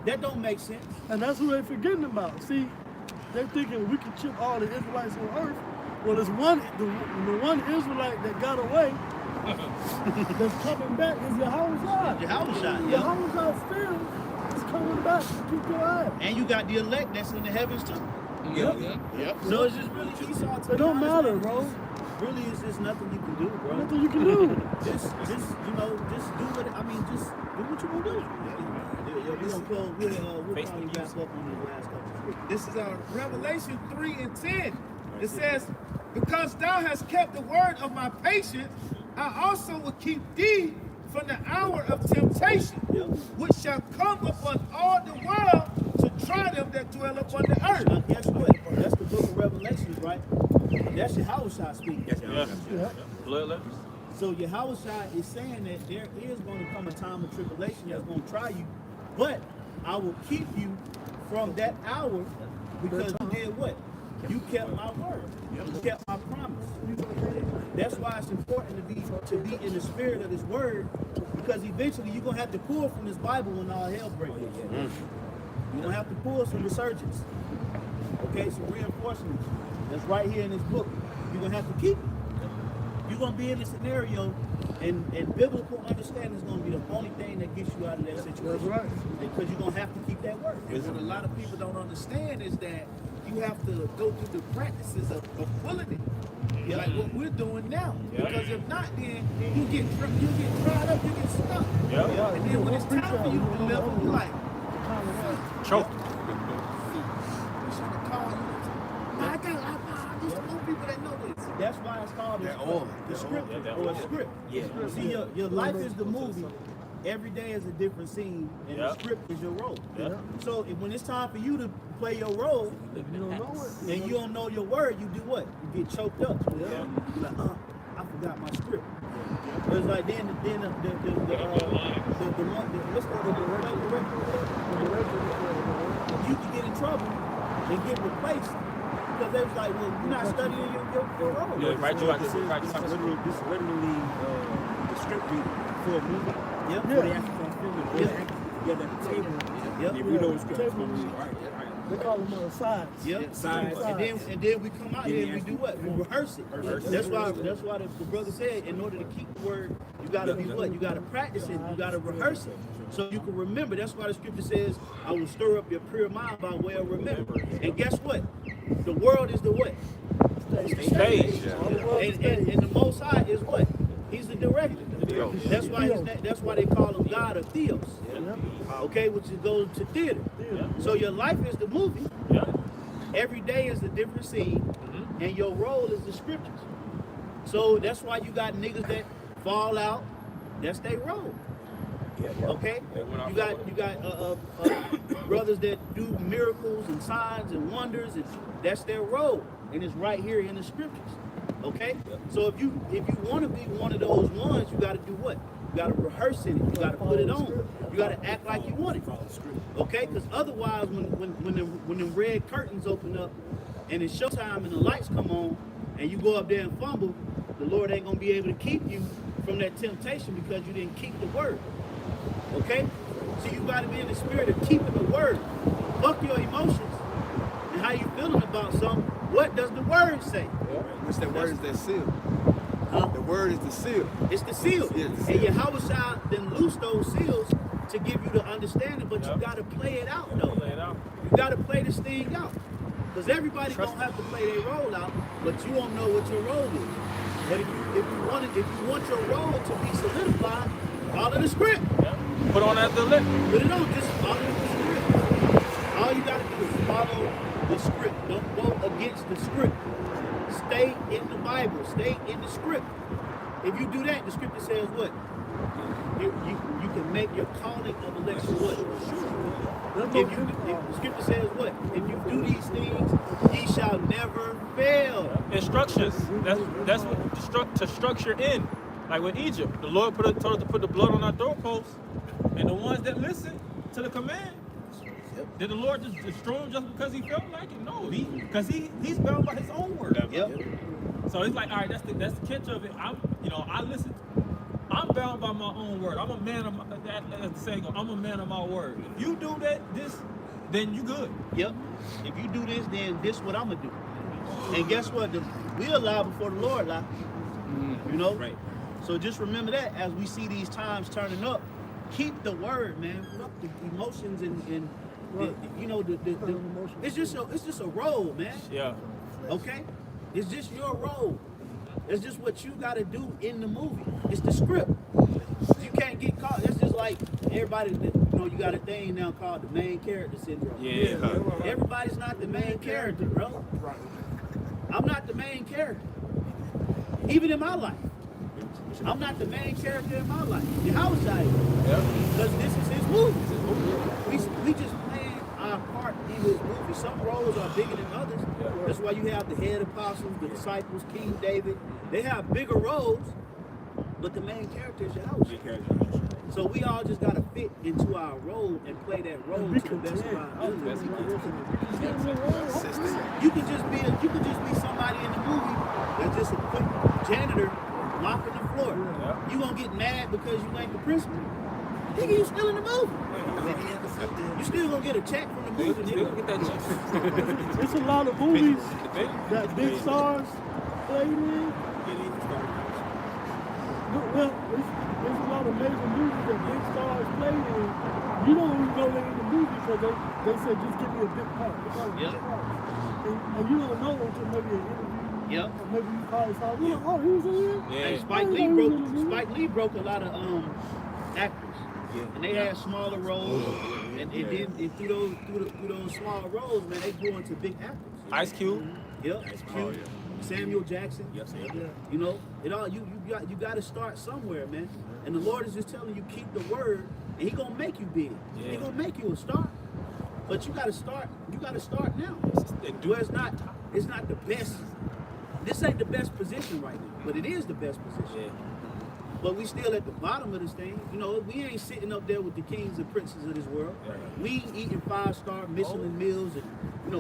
That don't make sense. And that's what they're forgetting about. See, they're thinking we can chip all the Israelites on earth. Well, there's the one Israelite that got away that's coming back is Yahushua. Yahushua still is coming back to keep your eye. And you got the elect that's in the heavens too. Yep. So it's just really Esau. It don't matter, bro. Really, it's just nothing you can do, bro. Nothing you can do. Just do what you gonna do. We're gonna close. We'll probably wrap up on the last couple. This is Revelation 3:10. It says, because thou hast kept the word of my patience, I also will keep thee from the hour of temptation, which shall come upon all the world to try them that dwell upon the earth. Now, guess what? That's the book of Revelation, right? That's Yahushua speaking. Blood letters. So Yahushua is saying that there is going to come a time of tribulation that's going to try you, but I will keep you from that hour because you did what? You kept my word. You kept my promise. That's why it's important to be in the spirit of this word, because eventually you're going to have to pull from this Bible when all hell breaks loose. You're going to have to pull some resurgence. Okay, some reinforcements that's right here in this book. You're going to have to keep it. you're gonna be in a scenario, and biblical understanding is gonna be the only thing that gets you out of that situation. That's right. Because you're gonna have to keep that word. And what a lot of people don't understand is that you have to go through the practices of pulling it. Like what we're doing now. Because if not, then you get tried up, you get stuck. Yeah. And then when it's time for you to deliver, you're like, Choke. who's trying to call you? There's no people that know this. That's why it's called the script or a script. Yeah. See, your life is the movie. Every day is a different scene, and the script is your role. So when it's time for you to play your role, If you don't know it, and you don't know your word, you do what? You get choked up. You're like, I forgot my script. But it's like then what's you can get in trouble and get replaced because they was like, well, you're not studying your role. Yeah, right. You got to This is literally the script reading for a movie. Yep. Before they actually start filming, they actually together at the table. Yep. They read over the script. All right. they call them sides. Yep. Sides. And then we come out here and we do what? We rehearse it. That's why the brother said in order to keep the word, you gotta be what? You gotta practice it, you gotta rehearse it. So you can remember. That's why the scripture says, I will stir up your pure mind by way of remember. And guess what? The world is the what? Stage. And the Most High is what? He's the director. That's why they call him God of Theos. Okay, which goes to theater. So your life is the movie. Every day is a different scene, and your role is the scriptures. So that's why you got niggas that fall out. That's their role. Okay, you got brothers that do miracles and signs and wonders, and that's their role, and it's right here in the scriptures. Okay, so if you want to be one of those ones, you got to do what? You got to rehearse it. You got to put it on. You got to act like you want it. Okay, because otherwise, when the red curtains open up, and it's showtime and the lights come on, and you go up there and fumble, the Lord ain't gonna be able to keep you from that temptation because you didn't keep the word. Okay? So you gotta be in the spirit of keeping the word. Fuck your emotions and how you feeling about something. What does the word say? Which that word is that seal. Huh? The word is the seal. It's the seal. Yeah, it's the And seal. Yahweh then loose those seals to give you the understanding, but you gotta play it out though. You gotta play this thing out. Because everybody gonna have to play their role out, but you won't know what your role is. But if you want your role to be solidified, follow the script. Put on that the lip. Put it on, just follow the script. All you gotta do is follow the script. Don't go against the script. Stay in the Bible. Stay in the script. If you do that, the scripture says what? You can make your calling of election what? If the scripture says what? If you do these things, ye shall never fail. Instructions. That's what to structure in. Like with Egypt, the Lord told us to put the blood on our doorposts, and the ones that listen to the command, did the Lord just destroy them just because he felt like it? No, because he's bound by his own word. Yep. So it's like, all right, that's the catch of it. I listen. I'm bound by my own word. I'm a man of as the saying goes, I'm a man of my word. If you do then you good. Yep. If you do this, then this what I'm gonna do. And guess what? We lie before the Lord lie. You know? Right. So just remember that as we see these times turning up, keep the word, man. Fuck the emotions and you know it's just a role, man. Yeah. Okay? It's just your role. It's just what you gotta do in the movie. It's the script. You can't get caught. That's just like everybody, you got a thing now called the main character syndrome. Yeah. Everybody's not the main character, bro. I'm not the main character. Even in my life. I'm not the main character in my life. Yahweh is. Because this is his movie. We just playing our part in his movie. Some roles are bigger than others. That's why you have the head apostles, the disciples, King David. They have bigger roles, but the main character is Yahweh. So we all just gotta fit into our role and play that role to the best of our ability. You could just be somebody in the movie that's just a quick janitor mopping the floor. You gonna get mad because you ain't the principal? Nigga, you still in the movie. You still gonna get a check from the movie, nigga. Get that check. It's a lot of movies that big stars played in. Well, there's a lot of major movies that big stars played in. You don't even know they're in the movie because they said just give me a big part. Yep. And you don't know until maybe an interview. Yep. Or maybe you probably saw, oh, he was in here? Yeah. Hey, Spike Lee broke a lot of actors. Yeah. And they had smaller roles, and through those smaller roles, man, they grew into big actors. Ice Cube. Yep. Cube. Samuel Jackson. Yes, You know, it all you got to start somewhere, man. And the Lord is just telling you keep the word, and He gonna make you big. Yeah. He gonna make you a star. But you gotta start. You gotta start now. Where it's not the best. This ain't the best position right now, but it is the best position. Yeah. But we still at the bottom of this thing. You know, we ain't sitting up there with the kings and princes of this world. Right. We ain't eating 5-star Michelin meals and,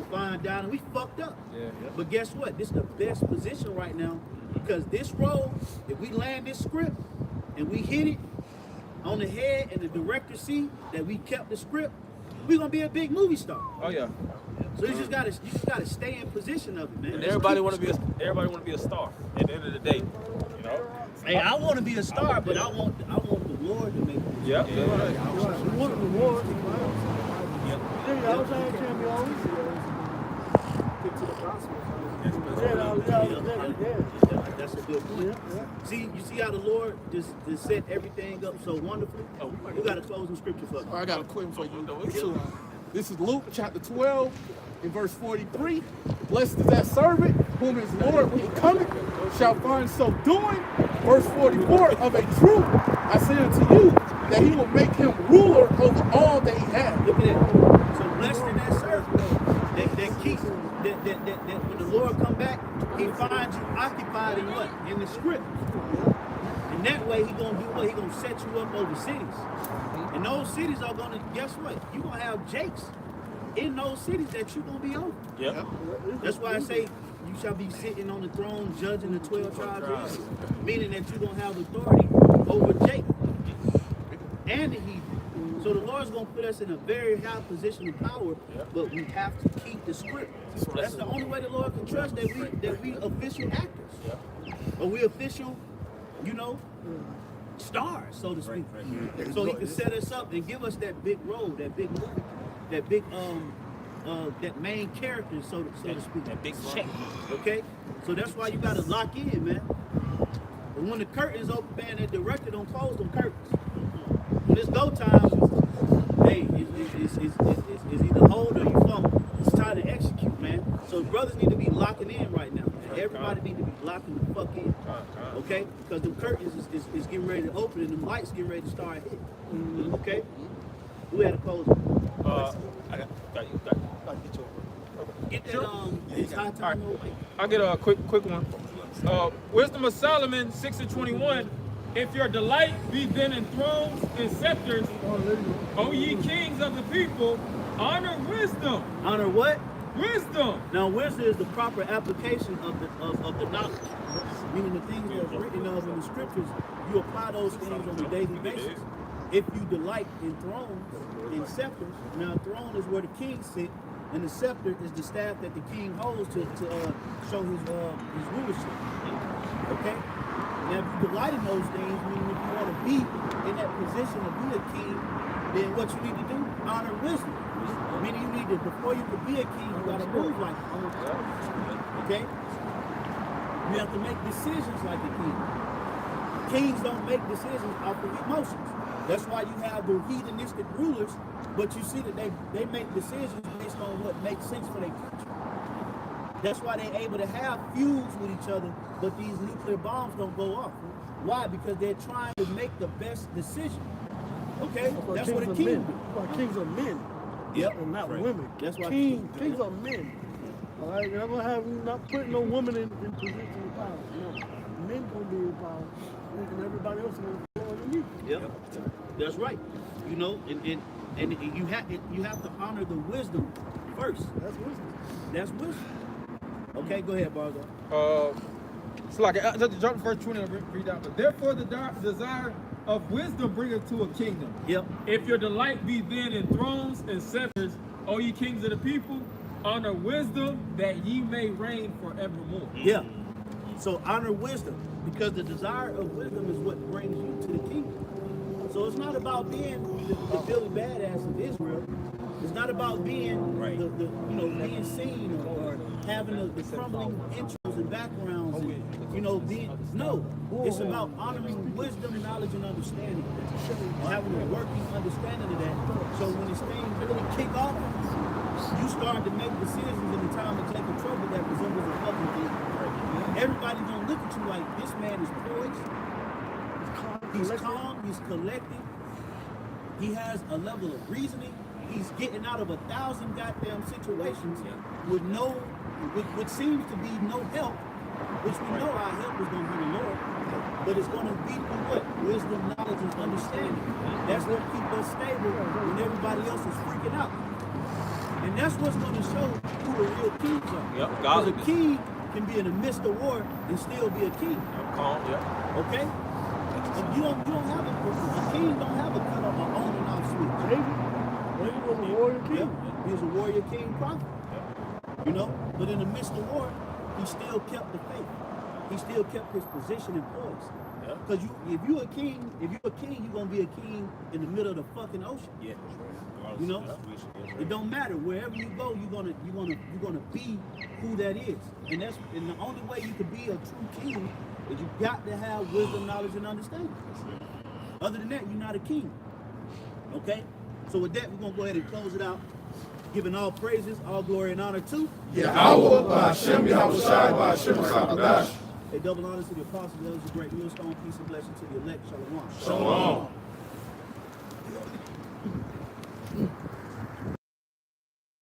fine dining. We fucked up. Yeah. But guess what? This is the best position right now because this role, if we land this script and we hit it on the head and the director see that we kept the script, we're gonna be a big movie star. Oh yeah. So you just gotta stay in position of it, man. And Just everybody keep want to the be script. everybody want to be a star at the end of the day. You know. Hey, I want to be a star, but I want the Lord to make me. Yeah. You want the award. Hey, I was trying to champion. Get to the gospel. Yeah. That's a good point. See, you see how the Lord just set everything up so wonderfully? You got to close in scripture for me. I got a question for you. This is Luke chapter 12 in verse 43. Blessed is that servant whom his Lord when he cometh shall find so doing. Verse 44, of a truth I say unto you that he will make him ruler over all that he has. Look at that. So blessed is that servant that keeps that when the Lord come back, He finds you occupied in what? In the script. And that way He gonna do what? He gonna set you up over cities. And those cities are gonna, guess what? You gonna have Jakes in those cities that you gonna be over. Yep. That's why I say you shall be sitting on the throne judging the 12 tribes of Israel. Meaning that you're going to have authority over Jacob and the heathen. So the Lord's going to put us in a very high position of power, but we have to keep the script. That's the only way the Lord can trust that we official actors. Or we official, stars, so to speak. So He can set us up and give us that big role, that big movie, that big that main character, so to speak. That big check. Okay? So that's why you gotta lock in, man. And when the curtains open, man, the director don't close them curtains. When it's go time, hey, it's either hold or you fumble. It's time to execute, man. So brothers need to be locking in right now. Everybody need to be locking the fuck in. Okay? Because the curtains is getting ready to open and the lights getting ready to start hitting. Okay? Who had to close it? Get that it's high time away. I'll get a quick one. Wisdom of Solomon 6:21. If your delight be then in thrones and scepters, O ye kings of the people, honor wisdom. Honor what? Wisdom. Now, wisdom is the proper application of the knowledge. Meaning the things that's written of in the scriptures, you apply those things on a daily basis. If you delight in thrones and scepters, now a throne is where the king sit, and the scepter is the staff that the king holds to show his rulership. Okay? Now, if you delight in those things, meaning if you want to be in that position to be a king, then what you need to do, honor wisdom. Meaning you need to, before you can be a king, you got to move like a king. Okay? You have to make decisions like a king. Kings don't make decisions off of emotions. That's why you have the heathenistic rulers, but you see that they make decisions based on what makes sense for their country. That's why they're able to have feuds with each other, but these nuclear bombs don't go off. Why? Because they're trying to make the best decision. Okay? That's what a king do. Kings are men. Yep. And not women. That's why kings are men. All right? You're not going to have, not putting no woman in position of power. No. Men going to be in power. And everybody else is going to be underneath. Yep. That's right. And you have to honor the wisdom first. That's wisdom. That's wisdom. Okay, go ahead, Bargo. So like just jump to verse 20 and read out. But therefore the desire of wisdom bringeth to a kingdom. Yep. If your delight be then in thrones and scepters, O ye kings of the people, honor wisdom that ye may reign forevermore. Yeah. So honor wisdom, because the desire of wisdom is what brings you to the kingdom. So it's not about being the Billy Badass of Israel. It's not about being the being seen or having the crumbling intros and backgrounds and being it's about honoring wisdom, knowledge, and understanding. Having a working understanding of that. So when this thing really kick off, you start to make decisions in the time to take a trouble that resembles a fucking thing. Everybody's gonna look at you like this man is poised. He's calm, he's collected. He has a level of reasoning. He's getting out of 1,000 goddamn situations with what seems to be no help, which we know our help is going to be the Lord, but it's going to be through what? Wisdom, knowledge, and understanding. That's what keeps us stable when everybody else is freaking out. And that's what's going to show who the real kings are. Because a king can be in the midst of war and still be a king. Okay? You don't have a king don't have a cut off on and off switch. David was a warrior king. He was a warrior king prophet. But in the midst of war, he still kept the faith. He still kept his position and poise. Because if you're a king, you're gonna be a king in the middle of the fucking ocean. It don't matter. Wherever you go, you're gonna be who that is. And the only way you can be a true king is you got to have wisdom, knowledge, and understanding. Other than that, you're not a king. Okay? So with that, we're gonna go ahead and close it out. Giving all praises, all glory and honor to Yahweh, Ba'Shem, Yahushai, Ba'Shem, Sakadash. A double honor to the apostles, those of great millstone, peace and blessing to the elect. Shalom. Shalom.